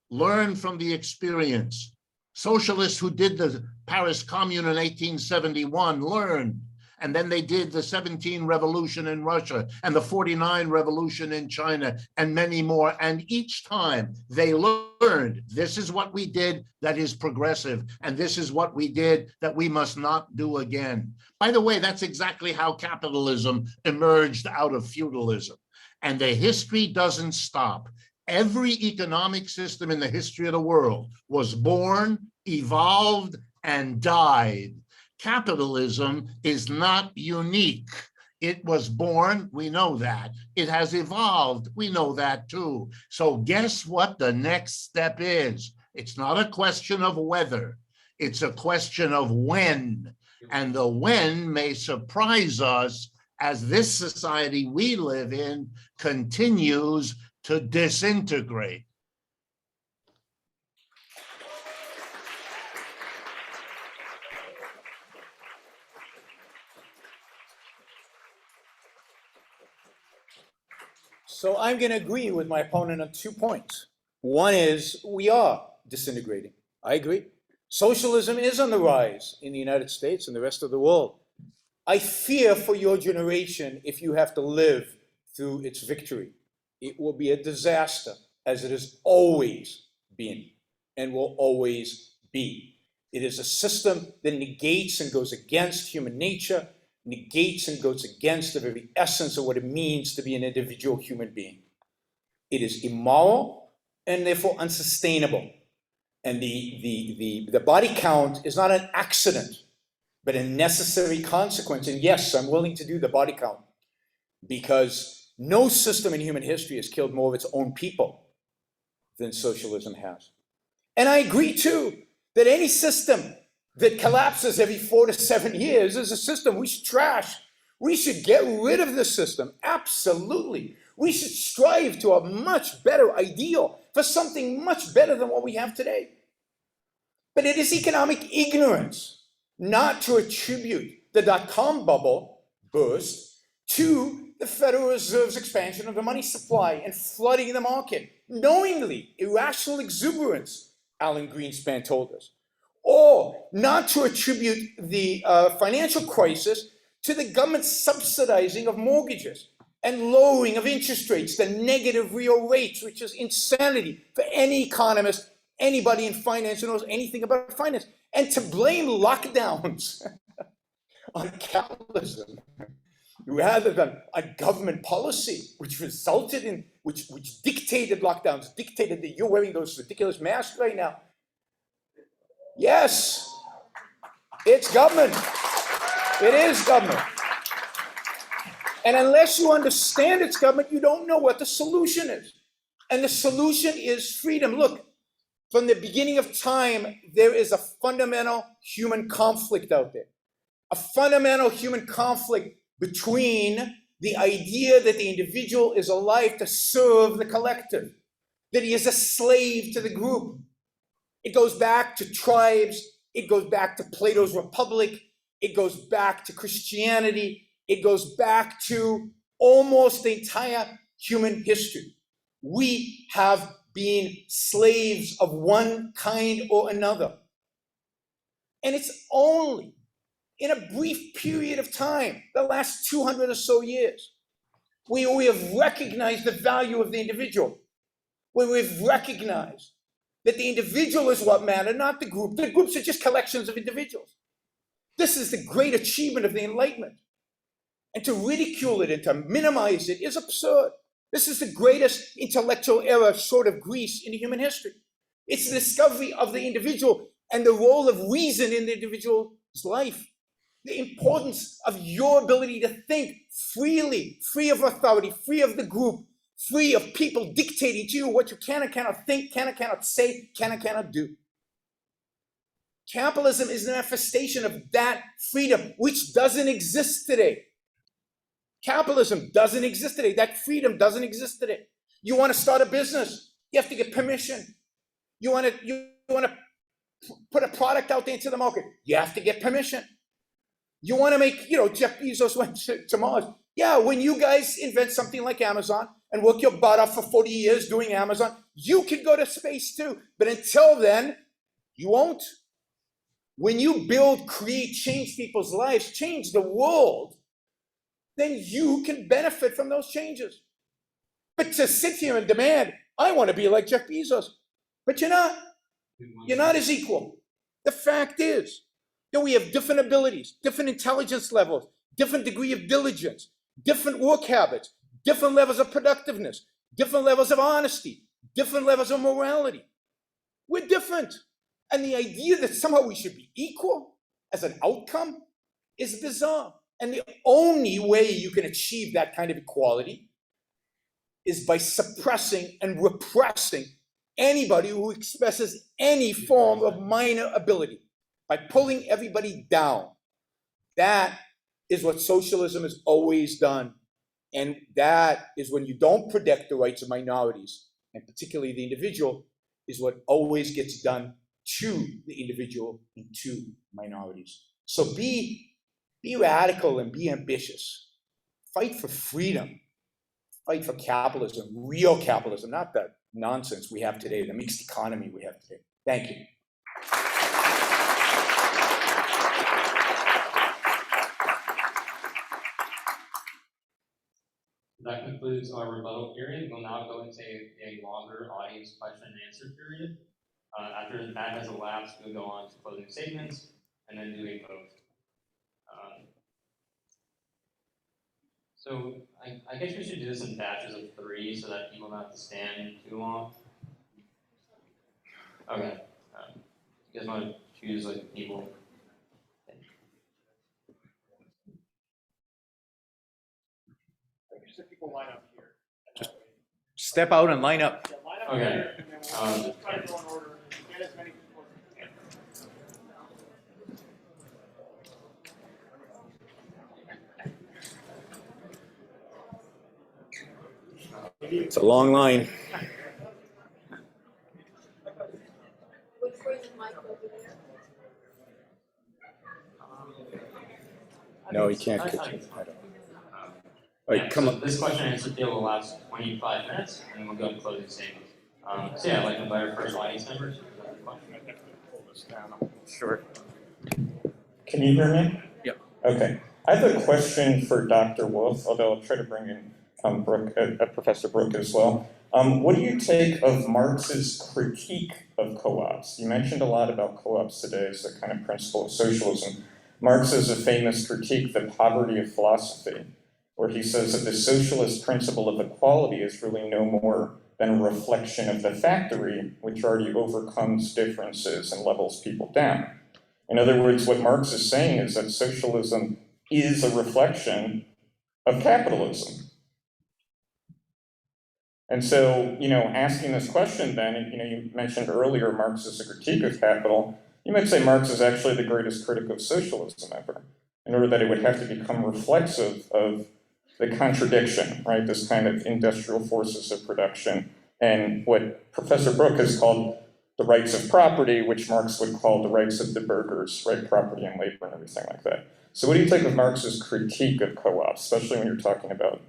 learn from the experience. Socialists who did the Paris Commune in 1871 learned, and then they did the 17 revolution in Russia and the 49 revolution in China and many more. And each time they learned, this is what we did that is progressive, and this is what we did that we must not do again. By the way, that's exactly how capitalism emerged out of feudalism. And the history doesn't stop. Every economic system in the history of the world was born, evolved, and died. Capitalism is not unique. It was born, we know that. It has evolved, we know that too. So guess what the next step is? It's not a question of whether, it's a question of when. And the when may surprise us as this society we live in continues to disintegrate. So I'm going to agree with my opponent on 2 points. One is we are disintegrating. I agree. Socialism is on the rise in the United States and the rest of the world. I fear for your generation if you have to live through its victory. It will be a disaster, as it has always been and will always be. It is a system that negates and goes against human nature, negates and goes against the very essence of what it means to be an individual human being. It is immoral and therefore unsustainable. And the body count is not an accident, but a necessary consequence. And yes, I'm willing to do the body count, because no system in human history has killed more of its own people than socialism has. And I agree too that any system that collapses every 4 to 7 years is a system we should trash. We should get rid of this system, absolutely. We should strive to a much better ideal, for something much better than what we have today. But it is economic ignorance not to attribute the dot-com bubble burst to the Federal Reserve's expansion of the money supply and flooding the market. Knowingly, irrational exuberance, Alan Greenspan told us. Or not to attribute the financial crisis to the government subsidizing of mortgages and lowering of interest rates, the negative real rates, which is insanity for any economist, anybody in finance who knows anything about finance. And to blame lockdowns on capitalism rather than a government policy which resulted in which dictated lockdowns, dictated that you're wearing those ridiculous masks right now. Yes, it's government. It is government. And unless you understand it's government, you don't know what the solution is. And the solution is freedom. Look, from the beginning of time, there is a fundamental human conflict out there. A fundamental human conflict between the idea that the individual is alive to serve the collective, that he is a slave to the group. It goes back to tribes. It goes back to Plato's Republic. It goes back to Christianity. It goes back to almost the entire human history. We have been slaves of one kind or another. And it's only in a brief period of time, the last 200 or so years, where we have recognized the value of the individual, where we've recognized that the individual is what matters, not the group. The groups are just collections of individuals. This is the great achievement of the Enlightenment. And to ridicule it and to minimize it is absurd. This is the greatest intellectual era short of Greece in human history. It's the discovery of the individual and the role of reason in the individual's life. The importance of your ability to think freely, free of authority, free of the group, free of people dictating to you what you can and cannot think, can and cannot say, can and cannot do. Capitalism is a manifestation of that freedom, which doesn't exist today. Capitalism doesn't exist today. That freedom doesn't exist today. You want to start a business, you have to get permission. You want to put a product out there into the market, you have to get permission. You want to make, Jeff Bezos went to Mars. Yeah, when you guys invent something like Amazon and work your butt off for 40 years doing Amazon, you can go to space too. But until then, you won't. When you build, create, change people's lives, change the world, then you can benefit from those changes. But to sit here and demand, I want to be like Jeff Bezos, but you're not. You're not his equal. The fact is that we have different abilities, different intelligence levels, different degree of diligence, different work habits, different levels of productiveness, different levels of honesty, different levels of morality. We're different. And the idea that somehow we should be equal as an outcome is bizarre. And the only way you can achieve that kind of equality is by suppressing and repressing anybody who expresses any form of minor ability, by pulling everybody down. That is what socialism has always done. And that is when you don't protect the rights of minorities, and particularly the individual, is what always gets done to the individual and to minorities. So be radical and be ambitious. Fight for freedom. Fight for capitalism, real capitalism, not the nonsense we have today, the mixed economy we have today. Thank you. That concludes our rebuttal period. We'll now go into a longer audience question and answer period. After that has elapsed, we'll go on to closing statements and then do a vote. So I guess we should do this in batches of 3 so that people don't have to stand too long. Okay. You guys want to choose like people? People line up here. Just step out and line up. Yeah, line up Okay. here, and then we'll just try to go in order. Get as many people as we can. It's a long line. No, you can't. All right, come on. This question and answer period will last 25 minutes, and then we'll go to closing statements. So yeah, I'd like to invite our first audience members. Sure. Can you hear me? Yep. Okay. I have a question for Dr. Wolff, although I'll try to bring in Brooke, Professor Brooke as well. What do you take of Marx's critique of co-ops? You mentioned a lot about co-ops today as a kind of principle of socialism. Marx has a famous critique, the poverty of philosophy. where he says that the socialist principle of equality is really no more than a reflection of the factory, which already overcomes differences and levels people down. In other words, what Marx is saying is that socialism is a reflection of capitalism. And so, asking this question then, you mentioned earlier Marx is a critique of capital. You might say Marx is actually the greatest critic of socialism ever, in order that it would have to become reflexive of the contradiction, right? This kind of industrial forces of production and what Professor Brooke has called the rights of property, which Marx would call the rights of the burghers, right? Property and labor and everything like that. So what do you think of Marx's critique of co-ops, especially when you're talking about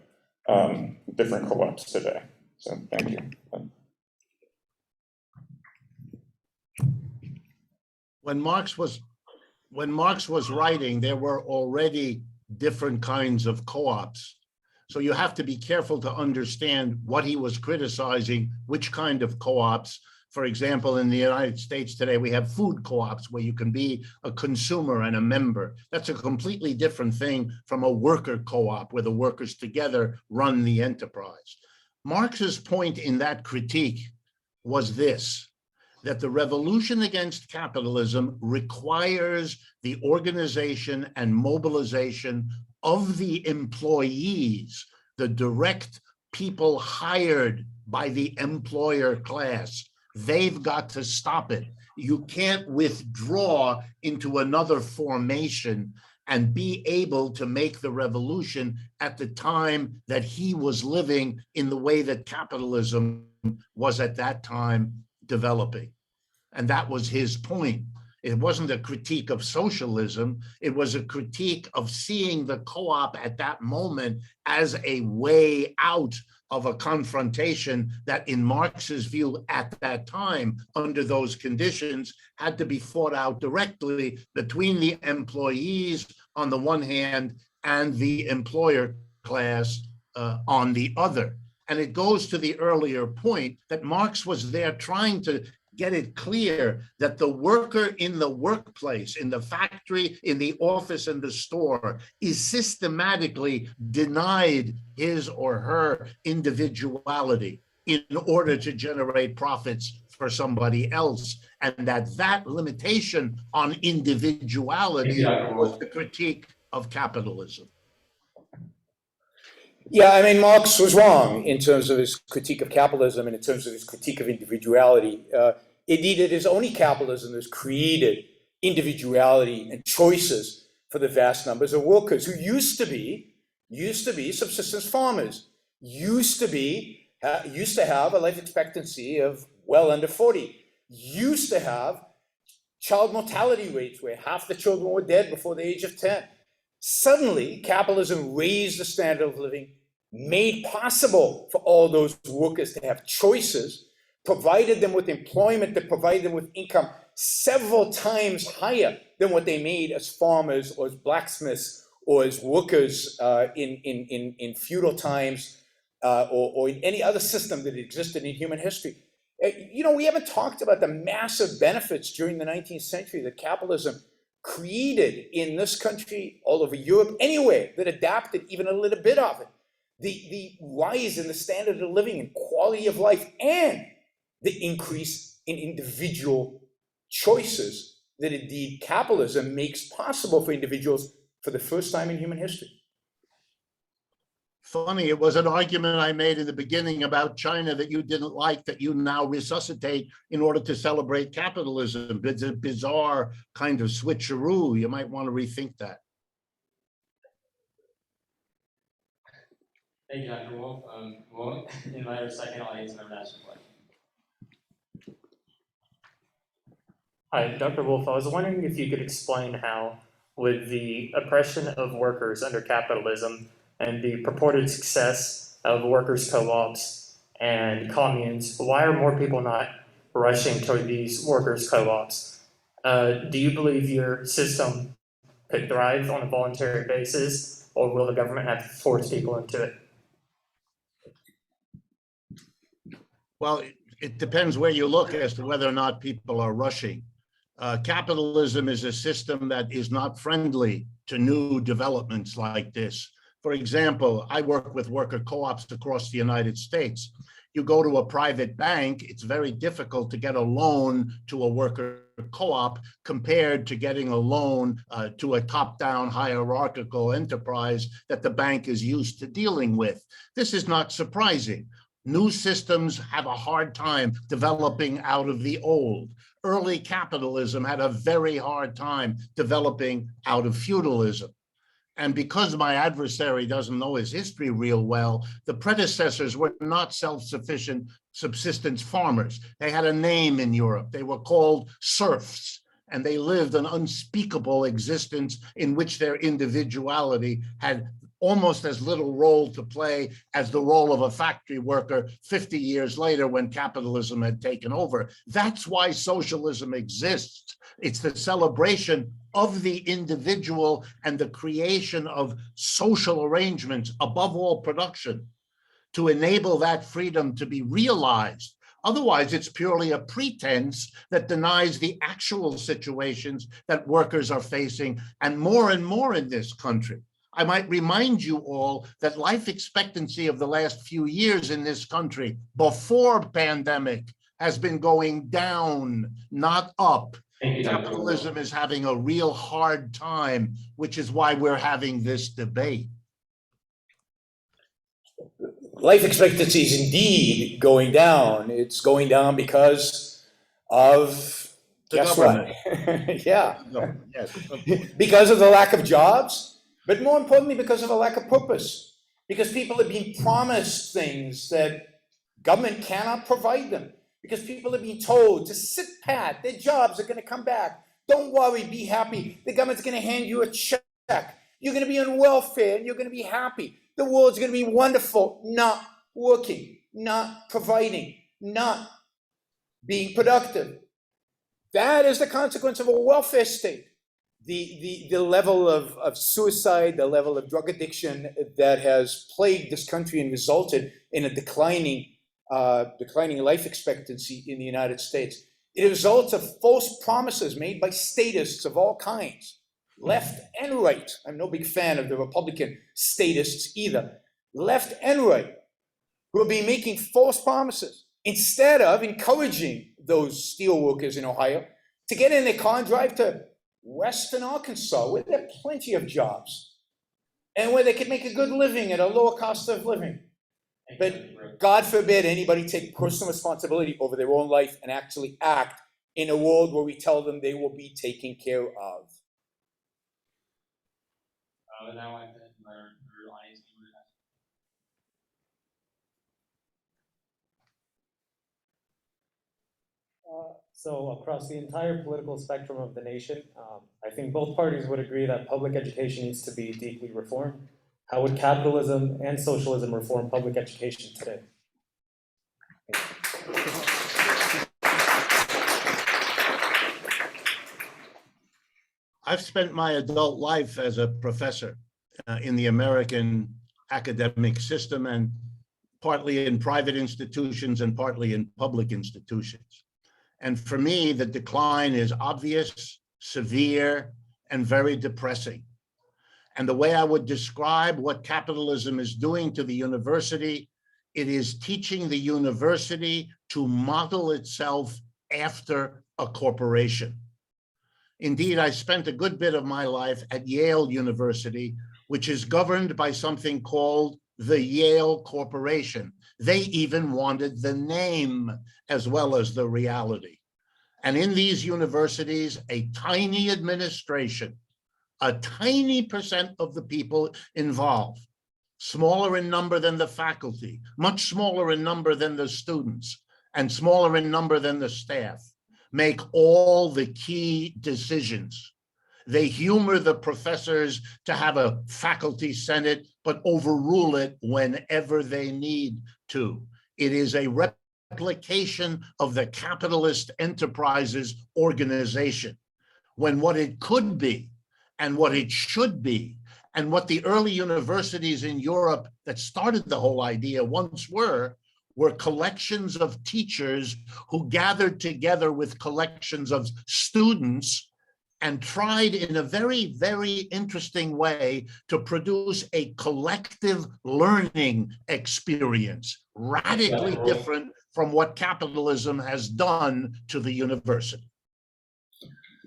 different co-ops today? So thank you. When Marx was writing, there were already different kinds of co-ops. So you have to be careful to understand what he was criticizing, which kind of co-ops. For example, in the United States today, we have food co-ops where you can be a consumer and a member. That's a completely different thing from a worker co-op where the workers together run the enterprise. Marx's point in that critique was this, that the revolution against capitalism requires the organization and mobilization of the employees, the direct people hired by the employer class. They've got to stop it. You can't withdraw into another formation and be able to make the revolution at the time that he was living in the way that capitalism was at that time developing. And that was his point. It wasn't a critique of socialism. It was a critique of seeing the co-op at that moment as a way out of a confrontation that, in Marx's view at that time, under those conditions, had to be fought out directly between the employees on the one hand and the employer class on the other. And it goes to the earlier point that Marx was there trying to get it clear that the worker in the workplace, in the factory, in the office, and the store is systematically denied his or her individuality in order to generate profits for somebody else. And that limitation on individuality was the critique of capitalism. Yeah, I mean, Marx was wrong in terms of his critique of capitalism and in terms of his critique of individuality. Indeed, it is only capitalism that has created individuality and choices for the vast numbers of workers who used to be subsistence farmers, used to have a life expectancy of well under 40, used to have child mortality rates where half the children were dead before the age of 10. Suddenly, capitalism raised the standard of living, made possible for all those workers to have choices, provided them with employment that provided them with income several times higher than what they made as farmers or as blacksmiths or as workers in feudal times or in any other system that existed in human history. We haven't talked about the massive benefits during the 19th century that capitalism created in this country, all over Europe, anywhere that adapted even a little bit of it. The rise in the standard of living and quality of life, and the increase in individual choices that indeed capitalism makes possible for individuals for the first time in human history. Funny, it was an argument I made in the beginning about China that you didn't like, that you now resuscitate in order to celebrate capitalism. It's a bizarre kind of switcheroo. You might want to rethink that. Thank you, Dr. Wolff. Well, in my second audience member to ask a question. Hi, Dr. Wolff. I was wondering if you could explain how, with the oppression of workers under capitalism and the purported success of workers' co-ops and communes, why are more people not rushing toward these workers' co-ops? Do you believe your system could thrive on a voluntary basis, or will the government have to force people into it? Well, it depends where you look as to whether or not people are rushing. Capitalism is a system that is not friendly to new developments like this. For example, I work with worker co-ops across the United States. You go to a private bank, it's very difficult to get a loan to a worker co-op compared to getting a loan to a top-down hierarchical enterprise that the bank is used to dealing with. This is not surprising. New systems have a hard time developing out of the old. Early capitalism had a very hard time developing out of feudalism. And because my adversary doesn't know his history real well, the predecessors were not self-sufficient subsistence farmers. They had a name in Europe. They were called serfs, and they lived an unspeakable existence in which their individuality had almost as little role to play as the role of a factory worker 50 years later when capitalism had taken over. That's why socialism exists. It's the celebration of the individual and the creation of social arrangements above all production to enable that freedom to be realized. Otherwise, it's purely a pretense that denies the actual situations that workers are facing, and more in this country. I might remind you all that life expectancy of the last few years in this country before pandemic has been going down, not up. Capitalism is having a real hard time, which is why we're having this debate. Life expectancy is indeed going down. It's going down because of, guess what? Yeah. No, yes. Because of the lack of jobs, but more importantly, because of a lack of purpose. Because people have been promised things that government cannot provide them. Because people are being told to sit pat, their jobs are going to come back. Don't worry, be happy. The government's going to hand you a check. You're going to be on welfare and you're going to be happy. The world's going to be wonderful. Not working, not providing, not being productive. That is the consequence of a welfare state. The level of suicide, the level of drug addiction that has plagued this country and resulted in a declining life expectancy in the United States. It results of false promises made by statists of all kinds, left and right. I'm no big fan of the Republican statists either. Left and right, who have been making false promises instead of encouraging those steel workers in Ohio to get in their car and drive to Western Arkansas, where there are plenty of jobs and where they could make a good living at a lower cost of living. But God forbid anybody take personal responsibility over their own life and actually act in a world where we tell them they will be taken care of. So across the entire political spectrum of the nation, I think both parties would agree that public education needs to be deeply reformed. How would capitalism and socialism reform public education today? I've spent my adult life as a professor in the American academic system, and partly in private institutions and partly in public institutions. And for me, the decline is obvious, severe, and very depressing. And the way I would describe what capitalism is doing to the university, it is teaching the university to model itself after a corporation. Indeed, I spent a good bit of my life at Yale University, which is governed by something called the Yale Corporation. They even wanted the name as well as the reality. And in these universities, a tiny administration, a tiny percent of the people involved, smaller in number than the faculty, much smaller in number than the students, and smaller in number than the staff, make all the key decisions. They humor the professors to have a faculty senate, but overrule it whenever they need to. It is a replication of the capitalist enterprises organization, when what it could be and what it should be and what the early universities in Europe that started the whole idea once were collections of teachers who gathered together with collections of students and tried in a very, very interesting way to produce a collective learning experience, radically different from what capitalism has done to the university.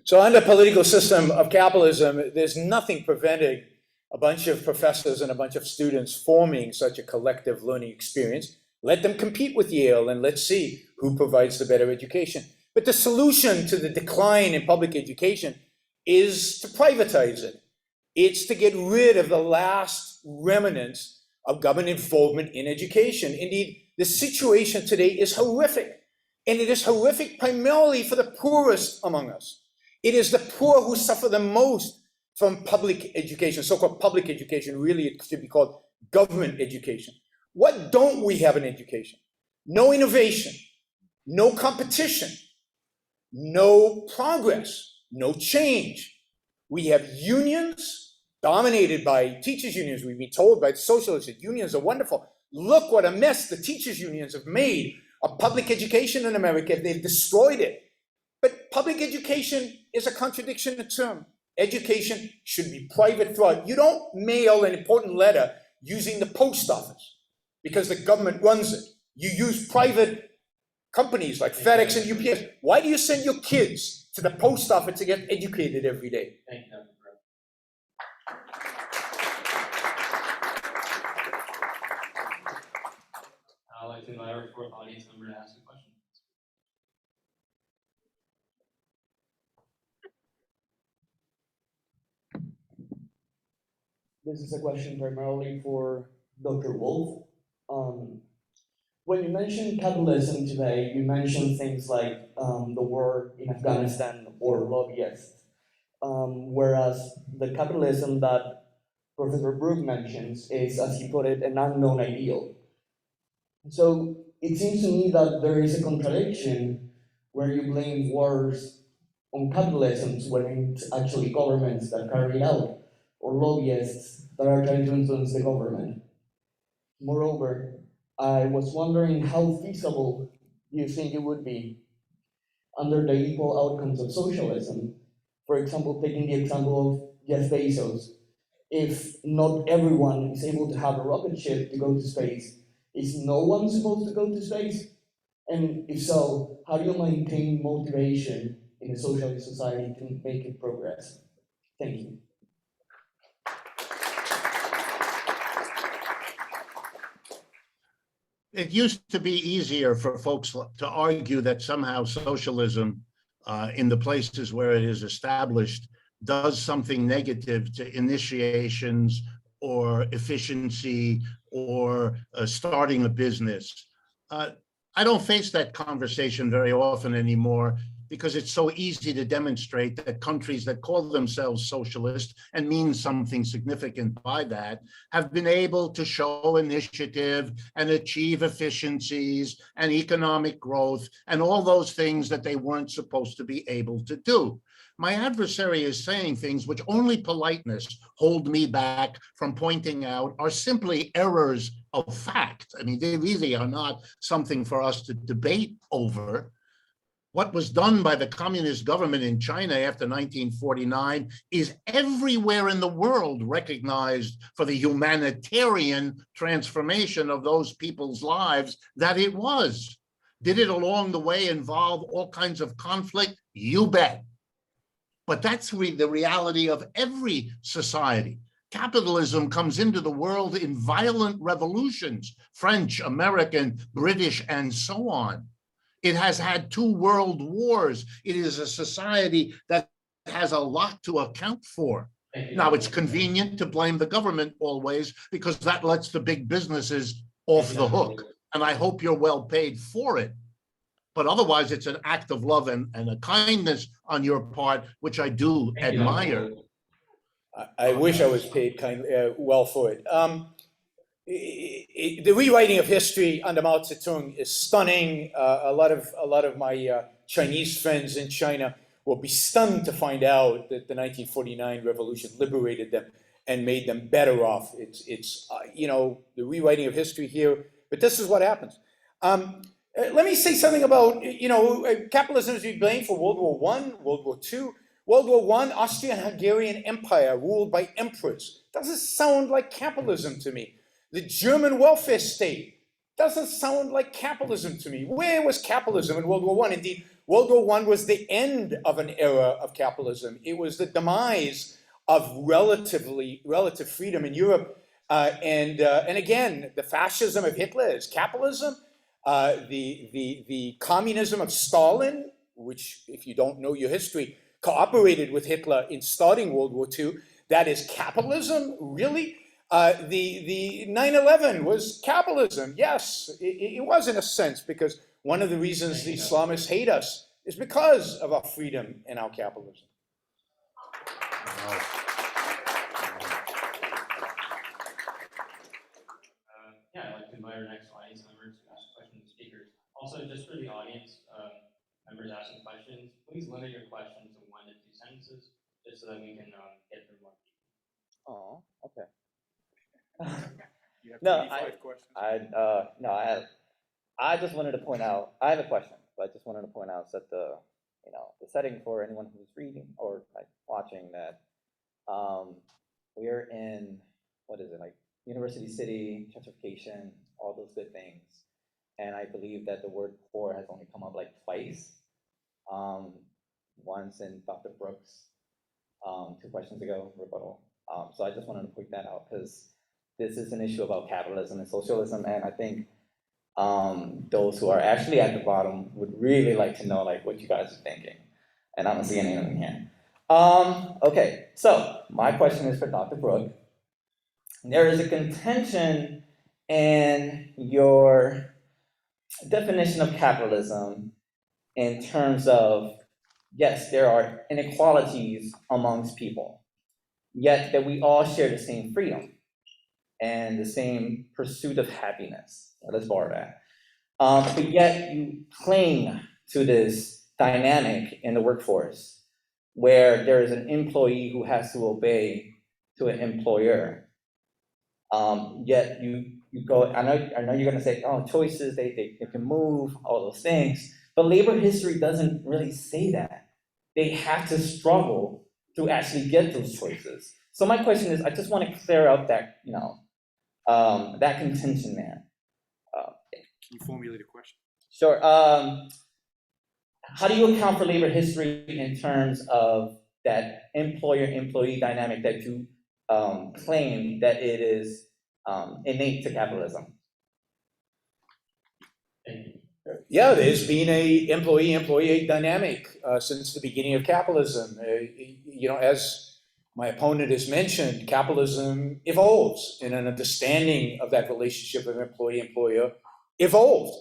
So under political system of capitalism, there's nothing preventing a bunch of professors and a bunch of students forming such a collective learning experience. Let them compete with Yale and let's see who provides the better education. But the solution to the decline in public education is to privatize it. It's to get rid of the last remnants of government involvement in education. Indeed, the situation today is horrific. And it is horrific primarily for the poorest among us. It is the poor who suffer the most from public education, so-called public education. Really, it should be called government education. What don't we have in education? No innovation, no competition, no progress, no change. We have unions dominated by teachers' unions. We've been told by the socialists that unions are wonderful. Look what a mess the teachers' unions have made of public education in America. They've destroyed it. But public education is a contradiction in term. Education should be private throughout. You don't mail an important letter using the post office because the government runs it. You use private companies like FedEx and UPS. Why do you send your kids to the post office to get educated every day? Thank you, Dr. Brooke. I'd like to invite our fourth audience member to ask a question. This is a question primarily for Dr. Wolff. When you mentioned capitalism today, you mentioned things like the war in Afghanistan or lobbyists, whereas the capitalism that Professor Brooke mentions is, as he put it, an unknown ideal. So it seems to me that there is a contradiction where you blame wars on capitalism when it's actually governments that carry it out, or lobbyists that are trying to influence the government. Moreover, I was wondering how feasible do you think it would be under the equal outcomes of socialism, for example, taking the example of Jeff Bezos, if not everyone is able to have a rocket ship to go to space, is no one supposed to go to space? And if so, how do you maintain motivation in a socialist society to make it progress? Thank you. It used to be easier for folks to argue that somehow socialism in the places where it is established does something negative to initiations or efficiency or starting a business. I don't face that conversation very often anymore because it's so easy to demonstrate that countries that call themselves socialist and mean something significant by that have been able to show initiative and achieve efficiencies and economic growth and all those things that they weren't supposed to be able to do. My adversary is saying things which only politeness hold me back from pointing out are simply errors of fact. I mean, they really are not something for us to debate over. What was done by the communist government in China after 1949 is everywhere in the world recognized for the humanitarian transformation of those people's lives that it was. Did it along the way involve all kinds of conflict? You bet. But that's the reality of every society. Capitalism comes into the world in violent revolutions, French, American, British, and so on. It has had 2 world wars. It is a society that has a lot to account for. Now, it's convenient to blame the government always because that lets the big businesses off the hook. And I hope you're well paid for it. But otherwise, it's an act of love and a kindness on your part, which I do admire. I wish I was paid well for it. The rewriting of history under Mao Zedong is stunning. A lot of my Chinese friends in China will be stunned to find out that the 1949 revolution liberated them and made them better off. It's the rewriting of history here, but this is what happens. Let me say something about capitalism is to be blamed for World War I, World War II. World War I, Austrian-Hungarian Empire ruled by emperors. Doesn't sound like capitalism to me. The German welfare state doesn't sound like capitalism to me. Where was capitalism in World War I? Indeed, World War I was the end of an era of capitalism. It was the demise of relative freedom in Europe. And again, the fascism of Hitler is capitalism. The communism of Stalin, which, if you don't know your history, cooperated with Hitler in starting World War II, that is capitalism, really? The 9/11 was capitalism. Yes, it was in a sense, because one of the reasons the Islamists hate us is because of our freedom and our capitalism. Yeah, I'd like to invite our next audience members to ask questions to speakers. Also, just for the audience, members asking questions, please limit your questions to 1 to 2 sentences, just so that we can get through more people. Oh, okay. You have No, 25 questions. I just wanted to point out, I have a question, but I just wanted to point out, set the setting for anyone who's reading or like watching that we're in, what is it, like University City, gentrification, all those good things. And I believe that the word poor has only come up like twice. Once in Dr. Brooks' 2 questions ago, rebuttal. So I just wanted to point that out, because this is an issue about capitalism and socialism, and I think those who are actually at the bottom would really like to know like what you guys are thinking. And I don't see any of them here. Okay, so my question is for Dr. Brooke. There is a contention in your definition of capitalism in terms of, yes, there are inequalities amongst people, yet that we all share the same freedom and the same pursuit of happiness. Let's borrow that. But yet you cling to this dynamic in the workforce where there is an employee who has to obey to an employer. Yet you go, I know you're gonna say, oh, choices, they can move, all those things, but labor history doesn't really say that. They have to struggle to actually get those choices. So my question is, I just want to clear up that, that contention there. Can you formulate a question? Sure. How do you account for labor history in terms of that employer-employee dynamic that you claim that it is innate to capitalism? Yeah, there's been a employee-employee dynamic since the beginning of capitalism. As my opponent has mentioned, capitalism evolves, and an understanding of that relationship of employee-employer evolved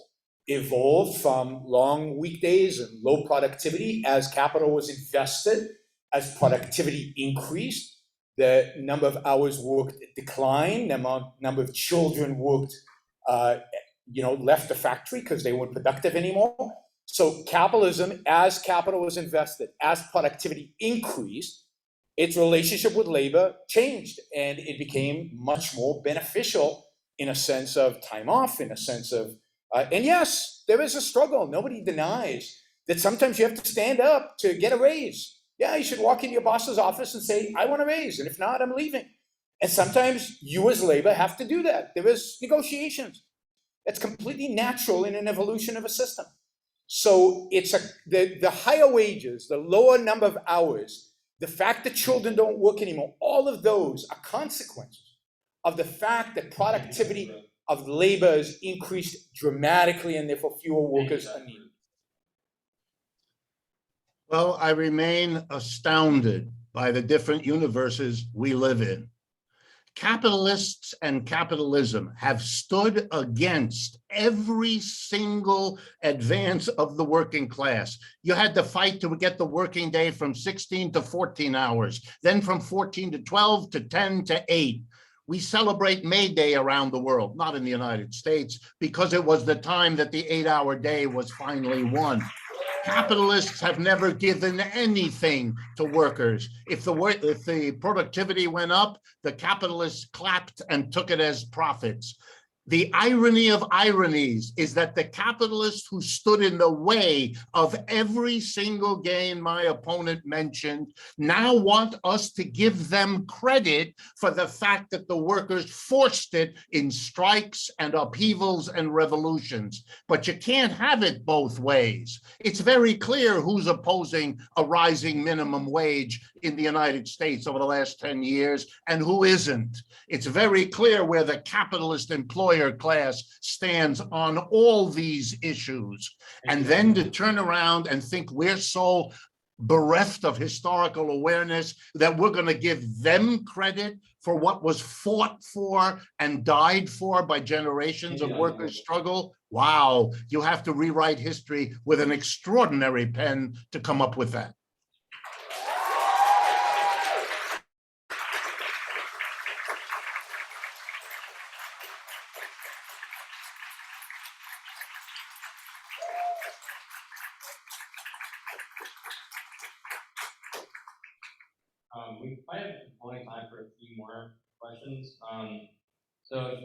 from long weekdays and low productivity as capital was invested, as productivity increased, the number of hours worked declined, the number of children worked left the factory because they weren't productive anymore. So capitalism, as capital was invested, as productivity increased, its relationship with labor changed, and it became much more beneficial in a sense of time off, in a sense of, and yes, there is a struggle. Nobody denies that sometimes you have to stand up to get a raise. Yeah, you should walk into your boss's office and say, I want a raise, and if not, I'm leaving. And sometimes you as labor have to do that. There is negotiations. That's completely natural in an evolution of a system. So it's the higher wages, the lower number of hours, the fact that children don't work anymore, all of those are consequences of the fact that productivity of labor has increased dramatically and therefore fewer workers are needed. Well, I remain astounded by the different universes we live in. Capitalists and capitalism have stood against every single advance of the working class. You had to fight to get the working day from 16 to 14 hours, then from 14 to 12 to 10 to 8. We celebrate May Day around the world, not in the United States, because it was the time that the 8-hour day was finally won. Capitalists have never given anything to workers. If the productivity went up, the capitalists clapped and took it as profits. The irony of ironies is that the capitalists who stood in the way of every single gain my opponent mentioned now want us to give them credit for the fact that the workers forced it in strikes and upheavals and revolutions. But you can't have it both ways. It's very clear who's opposing a rising minimum wage in the United States over the last 10 years and who isn't. It's very clear where the capitalist employer class stands on all these issues. And then to turn around and think we're so bereft of historical awareness that we're going to give them credit for what was fought for and died for by generations of workers' struggle. Wow, you have to rewrite history with an extraordinary pen to come up with that. We might have only time for a few more questions. So if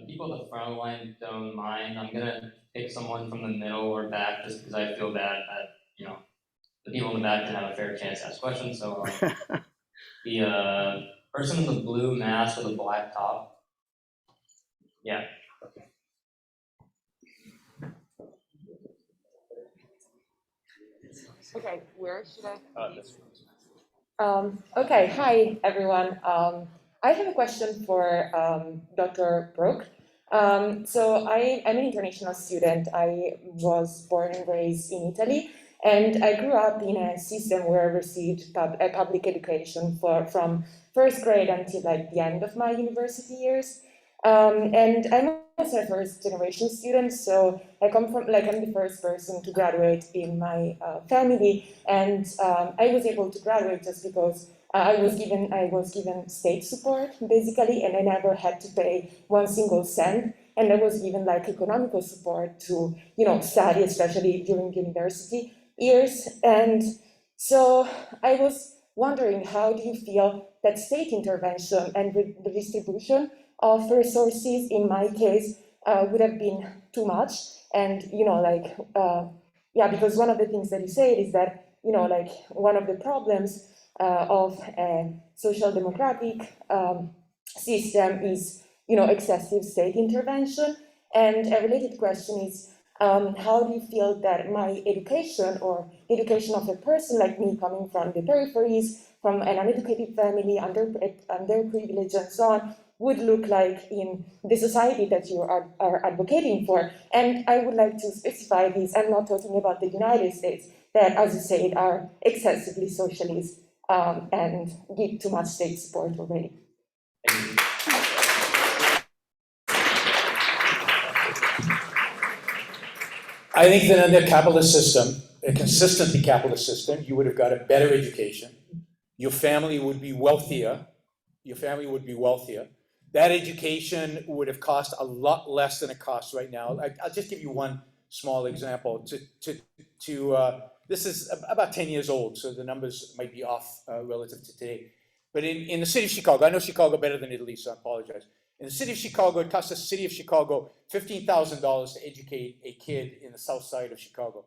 the people at the front of the line don't mind, I'm gonna pick someone from the middle or back just because I feel bad that, you know, the people in the back didn't have a fair chance to ask questions. So the person in the blue mask with a black top. Yeah. Okay, where should I? Okay, hi everyone. I have a question for Dr. Brooke. So I'm an international student. I was born and raised in Italy, and I grew up in a system where I received a public education from first grade until like the end of my university years. And I'm also a first generation student, so I come from, like, I'm the first person to graduate in my family, and I was able to graduate just because I was given state support, basically, and I never had to pay one single cent, and I was given like economical support to, you know, study, especially during university years. And so I was wondering, how do you feel that state intervention and the distribution of resources, in my case, would have been too much? And, you know, like, yeah, because one of the things that you said is that, you know, like, one of the problems of a social democratic system is, you know, excessive state intervention. And a related question is, how do you feel that my education or education of a person like me coming from the peripheries, from an uneducated family, underprivileged and so on, would look like in the society that you are advocating for? And I would like to specify this, I'm not talking about the United States, that, as you said, are excessively socialist and give too much state support already. I think that under a capitalist system, a consistently capitalist system, you would have got a better education. Your family would be wealthier. That education would have cost a lot less than it costs right now. I'll just give you one small example. This is about 10 years old, so the numbers might be off relative to today. But in the city of Chicago, I know Chicago better than Italy, so I apologize. In the city of Chicago, it costs the city of Chicago $15,000 to educate a kid in the south side of Chicago.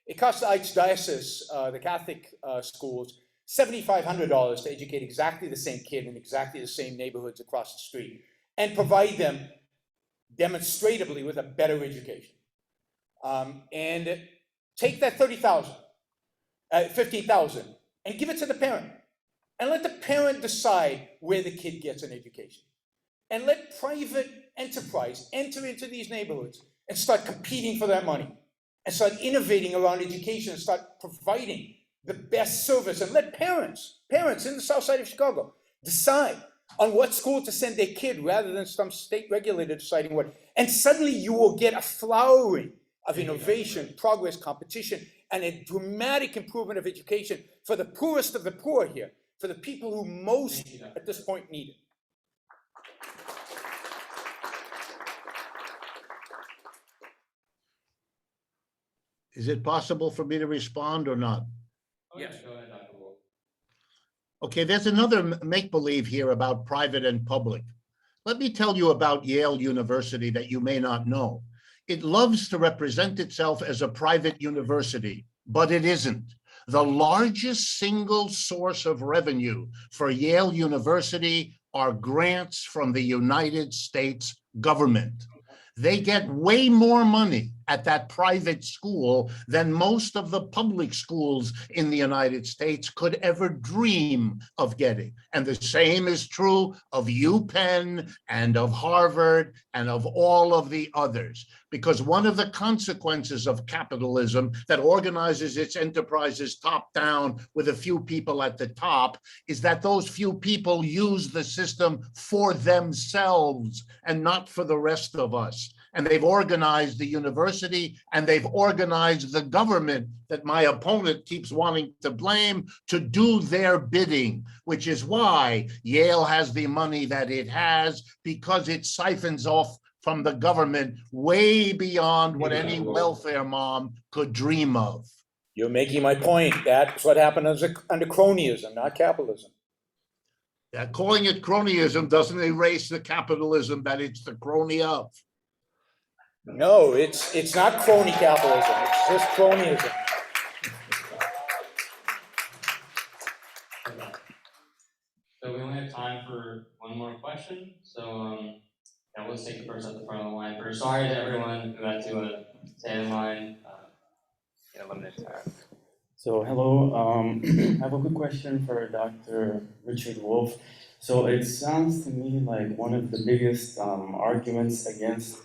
It costs the Archdiocese, the Catholic schools, $7,500 to educate exactly the same kid in exactly the same neighborhoods across the street and provide them demonstratively with a better education. And take that $15,000 and give it to the parent, and let the parent decide where the kid gets an education. And let private enterprise enter into these neighborhoods and start competing for that money and start innovating around education and start providing the best service, and let parents in the south side of Chicago decide on what school to send their kid rather than some state regulator deciding what. And suddenly you will get a flowering of innovation, progress, competition, and a dramatic improvement of education for the poorest of the poor here, for the people who most at this point need it. Is it possible for me to respond or not? Yes. Go ahead, Dr. Wolfe. Okay, there's another make-believe here about private and public. Let me tell you about Yale University that you may not know. It loves to represent itself as a private university, but it isn't. The largest single source of revenue for Yale University are grants from the United States government. They get way more money at that private school than most of the public schools in the United States could ever dream of getting. And the same is true of UPenn and of Harvard and of all of the others. Because one of the consequences of capitalism that organizes its enterprises top down with a few people at the top is that those few people use the system for themselves and not for the rest of us. And they've organized the university and they've organized the government that my opponent keeps wanting to blame to do their bidding, which is why Yale has the money that it has, because it siphons off from the government way beyond what any welfare mom could dream of. You're making my point. That's what happened under cronyism, not capitalism. Yeah, calling it cronyism doesn't erase the capitalism that it's the crony of. No, it's not crony capitalism. It's just cronyism. So we only have time for one more question. So yeah, let's take the person at the front of the line first. Sorry to everyone who had to stay in line. Limited time. So hello, I have a quick question for Dr. Richard Wolff. So it sounds to me like one of the biggest arguments against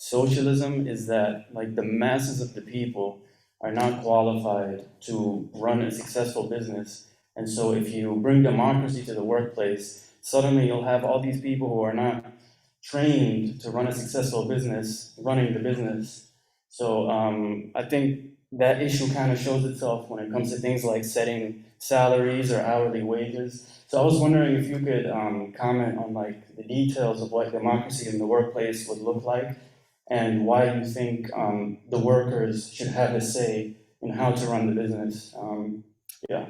socialism is that like the masses of the people are not qualified to run a successful business. And so if you bring democracy to the workplace, suddenly you'll have all these people who are not trained to run a successful business, running the business. So I think that issue kind of shows itself when it comes to things like setting salaries or hourly wages. So I was wondering if you could comment on like the details of what democracy in the workplace would look like and why you think the workers should have a say in how to run the business. Yeah.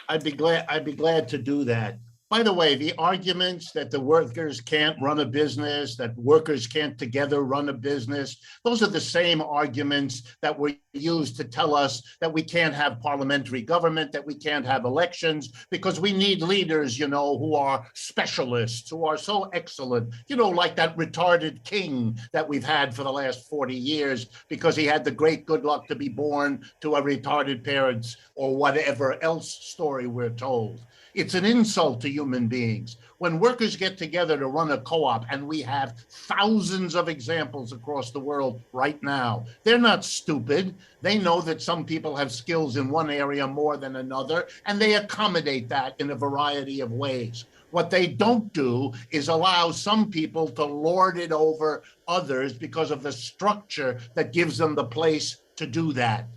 I'd be glad to do that. By the way, the arguments that the workers can't run a business, that workers can't together run a business, those are the same arguments that were used to tell us that we can't have parliamentary government, that we can't have elections, because we need leaders, who are specialists, who are so excellent, like that retarded king that we've had for the last 40 years, because he had the great good luck to be born to a retarded parents or whatever else story we're told. It's an insult to human beings. When workers get together to run a co-op, and we have thousands of examples across the world right now, they're not stupid. They know that some people have skills in one area more than another, and they accommodate that in a variety of ways. What they don't do is allow some people to lord it over others because of the structure that gives them the place to do that.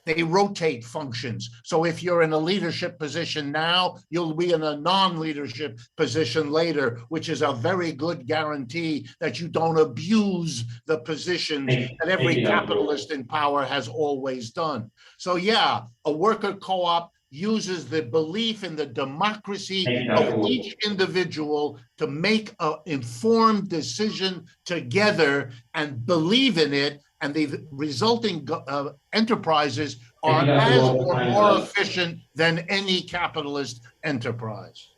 They rotate functions. So if you're in a leadership position now, you'll be in a non-leadership position later, which is a very good guarantee that you don't abuse the positions that every capitalist in power has always done. So yeah, a worker co-op uses the belief in the democracy of each individual to make an informed decision together and believe in it, and the resulting enterprises are as or more efficient than any capitalist enterprise.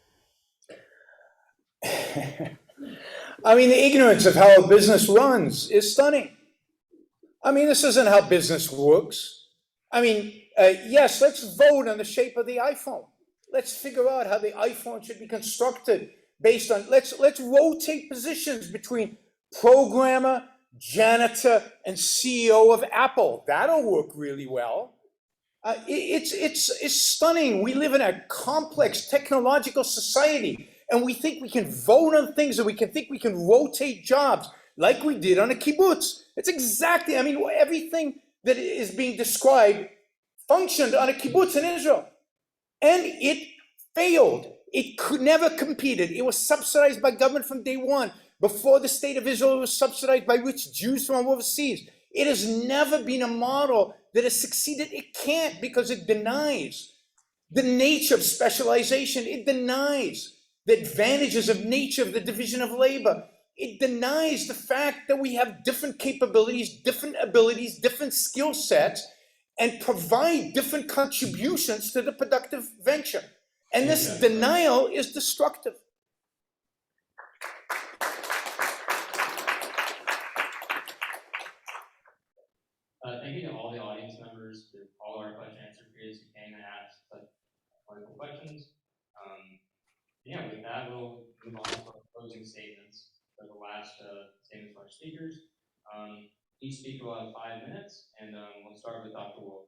I mean, the ignorance of how a business runs is stunning. I mean, this isn't how business works. I mean, yes, let's vote on the shape of the iPhone. Let's figure out how the iPhone should be constructed based on, let's rotate positions between programmer, janitor, and CEO of Apple. That'll work really well. It's stunning. We live in a complex technological society, and we think we can vote on things, and we think we can rotate jobs like we did on a kibbutz. It's exactly, I mean, everything that is being described functioned on a kibbutz in Israel, and it failed. It could never competed. It was subsidized by government from day one. Before the state of Israel, it was subsidized by rich Jews from overseas. It has never been a model that has succeeded. It can't, because it denies the nature of specialization. It denies the advantages of nature of the division of labor. It denies the fact that we have different capabilities, different abilities, different skill sets, and provide different contributions to the productive venture. And this denial is destructive. Thank you to all the audience members, to all our question answer periods who came and asked such wonderful questions. Yeah, with that, we'll move on to our closing statements for the last statements from our speakers. Each speaker will have 5 minutes, and we'll start with Dr. Wolfe.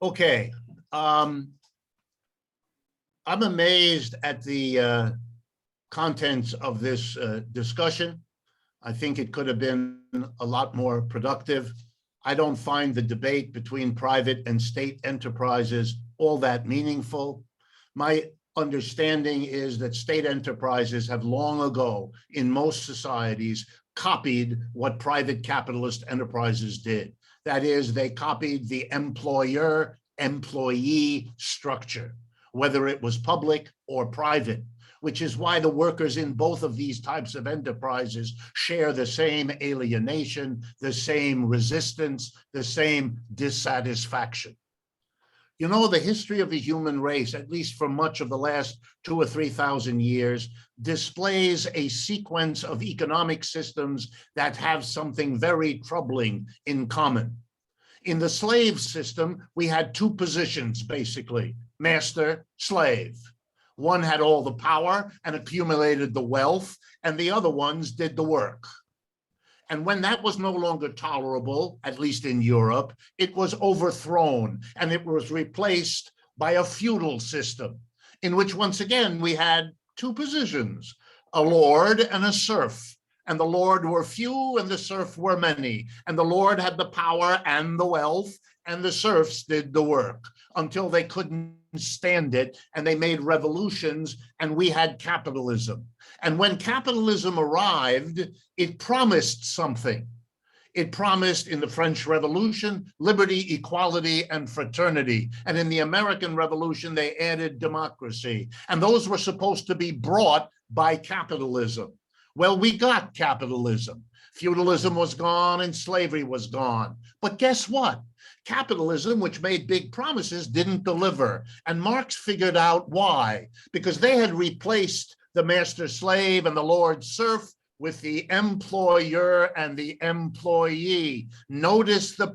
Okay. I'm amazed at the contents of this discussion. I think it could have been a lot more productive. I don't find the debate between private and state enterprises all that meaningful. My understanding is that state enterprises have long ago, in most societies, copied what private capitalist enterprises did. That is, they copied the employer-employee structure, whether it was public or private, which is why the workers in both of these types of enterprises share the same alienation, the same resistance, the same dissatisfaction. You know, the history of the human race, at least for much of the last 2,000 or 3,000 years, displays a sequence of economic systems that have something very troubling in common. In the slave system, we had two positions, basically, master, slave. One had all the power and accumulated the wealth, and the other ones did the work. And when that was no longer tolerable, at least in Europe, it was overthrown and it was replaced by a feudal system in which, once again, we had two positions, a lord and a serf. And the lord were few and the serf were many. And the lord had the power and the wealth, and the serfs did the work until they couldn't stand it and they made revolutions, and we had capitalism. And when capitalism arrived, it promised something. It promised in the French Revolution liberty, equality, and fraternity. And in the American Revolution, they added democracy. And those were supposed to be brought by capitalism. Well, we got capitalism. Feudalism was gone and slavery was gone. But guess what? Capitalism, which made big promises, didn't deliver. And Marx figured out why. Because they had replaced the master slave and the lord serf with the employer and the employee. Notice the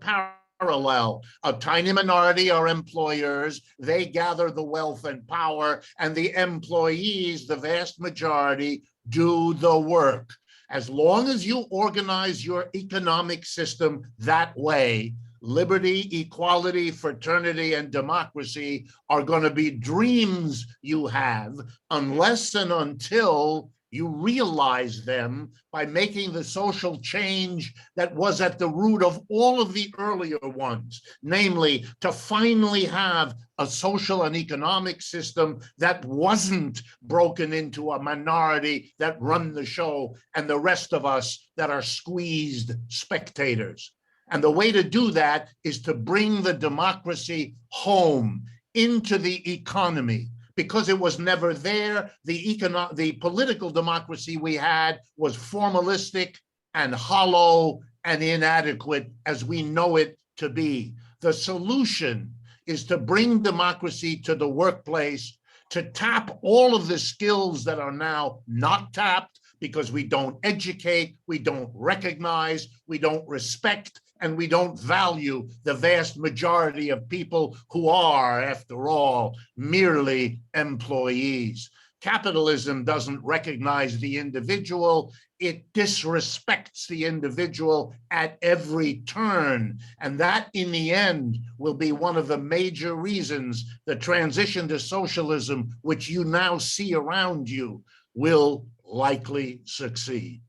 parallel. A tiny minority are employers. They gather the wealth and power, and the employees, the vast majority, do the work. As long as you organize your economic system that way, liberty, equality, fraternity, and democracy are going to be dreams you have unless and until you realize them by making the social change that was at the root of all of the earlier ones, namely to finally have a social and economic system that wasn't broken into a minority that run the show and the rest of us that are squeezed spectators. And the way to do that is to bring the democracy home into the economy. Because it was never there, the political democracy we had was formalistic and hollow and inadequate as we know it to be. The solution is to bring democracy to the workplace, to tap all of the skills that are now not tapped because we don't educate, we don't recognize, we don't respect, and we don't value the vast majority of people who are, after all, merely employees. Capitalism doesn't recognize the individual. It disrespects the individual at every turn. And that, in the end, will be one of the major reasons the transition to socialism, which you now see around you, will likely succeed.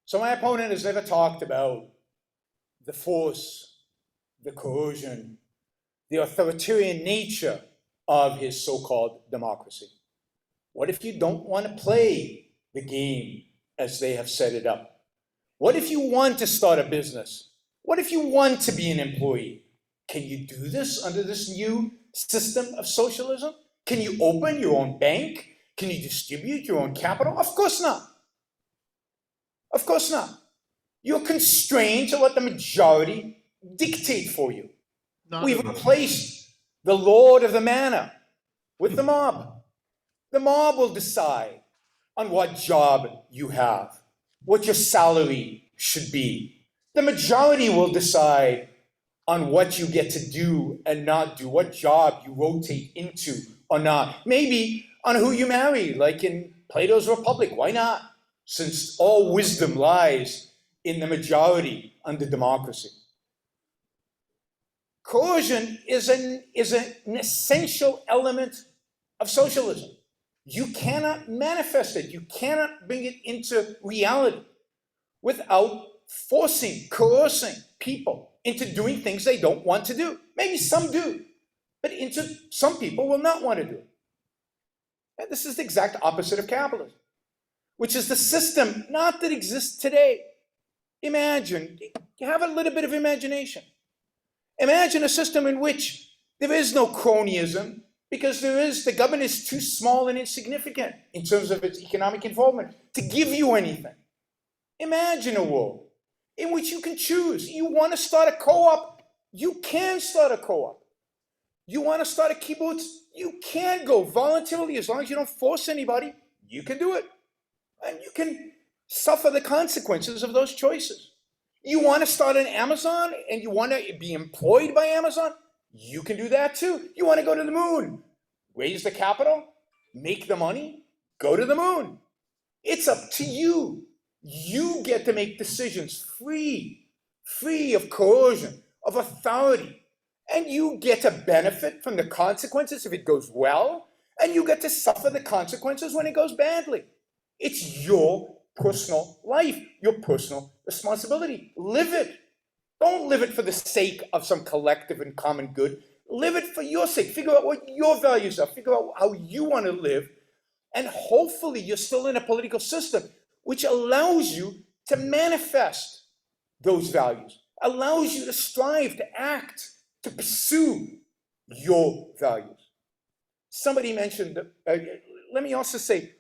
So my opponent has never talked about the force, the coercion, the authoritarian nature of his so-called democracy? What if you don't want to play the game as they have set it up? What if you want to start a business? What if you want to be an employee? Can you do this under this new system of socialism? Can you open your own bank? Can you distribute your own capital? Of course not. Of course not. You're constrained to let the majority dictate for you. We've replaced the lord of the manor with the mob. The mob will decide on what job you have, what your salary should be. The majority will decide on what you get to do and not do, what job you rotate into or not. Maybe on who you marry, like in Plato's Republic. Why not? Since all wisdom lies in the majority under democracy. Coercion is an essential element of socialism. You cannot manifest it. You cannot bring it into reality without coercing people into doing things they don't want to do. Maybe some do, but some people will not want to do it. And this is the exact opposite of capitalism, which is the system not that exists today. Imagine, have a little bit of imagination. Imagine a system in which there is no cronyism because the government is too small and insignificant in terms of its economic involvement to give you anything. Imagine a world in which you can choose. You want to start a co-op, you can start a co-op. You want to start a kibbutz, you can go voluntarily as long as you don't force anybody. You can do it. And you can suffer the consequences of those choices. You want to start an Amazon and you want to be employed by Amazon? You can do that too. You want to go to the moon? Raise the capital, make the money, go to the moon. It's up to you. You get to make decisions free of coercion, of authority. And you get to benefit from the consequences if it goes well, and you get to suffer the consequences when it goes badly. It's your personal life, your personal responsibility. Live it. Don't live it for the sake of some collective and common good. Live it for your sake. Figure out what your values are. Figure out how you want to live. And hopefully you're still in a political system which allows you to manifest those values, allows you to strive, to act, to pursue your values. Somebody mentioned, let me also say,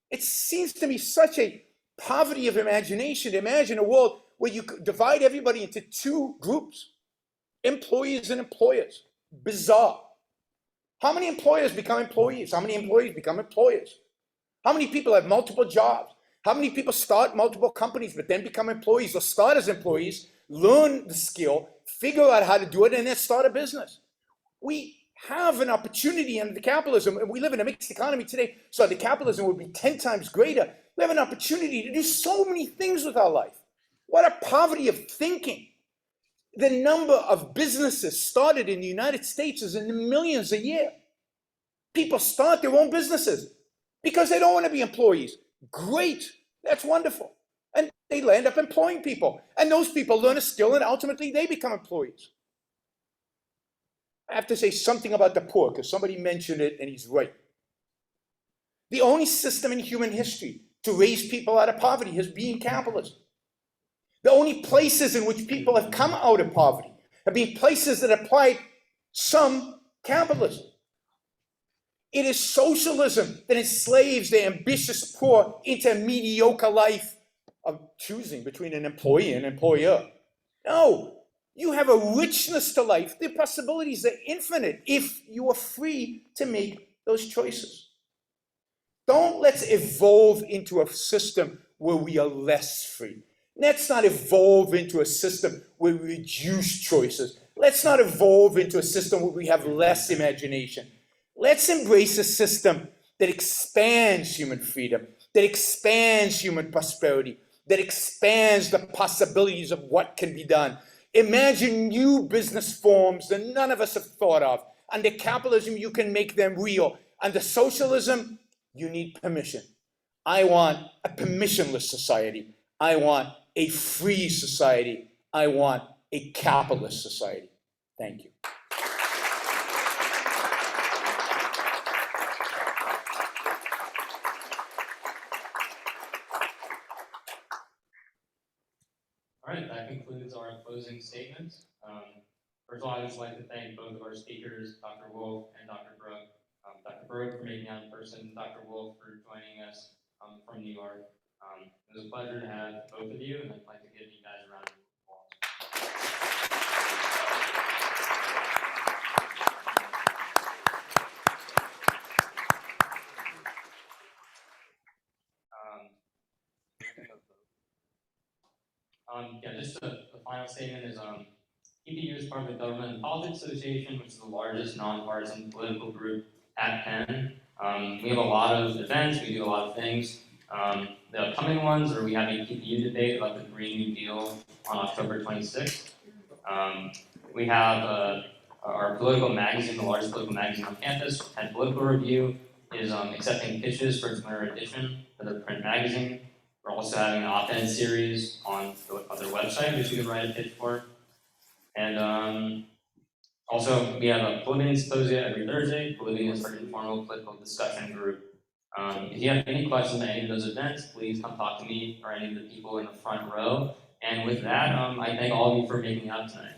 it seems to me such a poverty of imagination to imagine a world where you could divide everybody into two groups, employees and employers. Bizarre. How many employers become employees? How many employees become employers? How many people have multiple jobs? How many people start multiple companies but then become employees or start as employees, learn the skill, figure out how to do it, and then start a business? We have an opportunity under the capitalism, and we live in a mixed economy today, so the capitalism would be 10 times greater. We have an opportunity to do so many things with our life. What a poverty of thinking. The number of businesses started in the United States is in the millions a year. People start their own businesses because they don't want to be employees. Great, that's wonderful. And they end up employing people. And those people learn a skill and ultimately they become employees. I have to say something about the poor because somebody mentioned it and he's right. The only system in human history to raise people out of poverty has been capitalism. The only places in which people have come out of poverty have been places that applied some capitalism. It is socialism that enslaves the ambitious poor into a mediocre life of choosing between an employee and an employer. No, you have a richness to life. The possibilities are infinite if you are free to make those choices. Let's evolve into a system where we are less free. Let's not evolve into a system where we reduce choices. Let's not evolve into a system where we have less imagination. Let's embrace a system that expands human freedom, that expands human prosperity, that expands the possibilities of what can be done. Imagine new business forms that none of us have thought of. Under capitalism, you can make them real. Under socialism, you need permission. I want a permissionless society. I want a free society. I want a capitalist society. Thank you. closing statements. First of all, I'd just like to thank both of our speakers, Dr. Wolfe and Dr. Brooke. Dr. Brooke for making it out in person, Dr. Wolfe for joining us from New York. It was a pleasure to have both of you, and I'd like to give you guys a round of applause. Yeah, just the final statement is PPU is part of the Government and Politics Association, which is the largest nonpartisan political group at Penn. We have a lot of events, we do a lot of things. The upcoming ones are we have a PPU debate about the Green New Deal on October 26th. We have our political magazine, the largest political magazine on campus, Penn Political Review, is accepting pitches for its winter edition for the print magazine. We're also having an op-ed series on their website, which you can write a pitch for. And also, we have a Bolivian Symposia every Thursday. Bolivian is our informal political discussion group. If you have any questions on any of those events, please come talk to me or any of the people in the front row. And with that, I thank all of you for making it out tonight.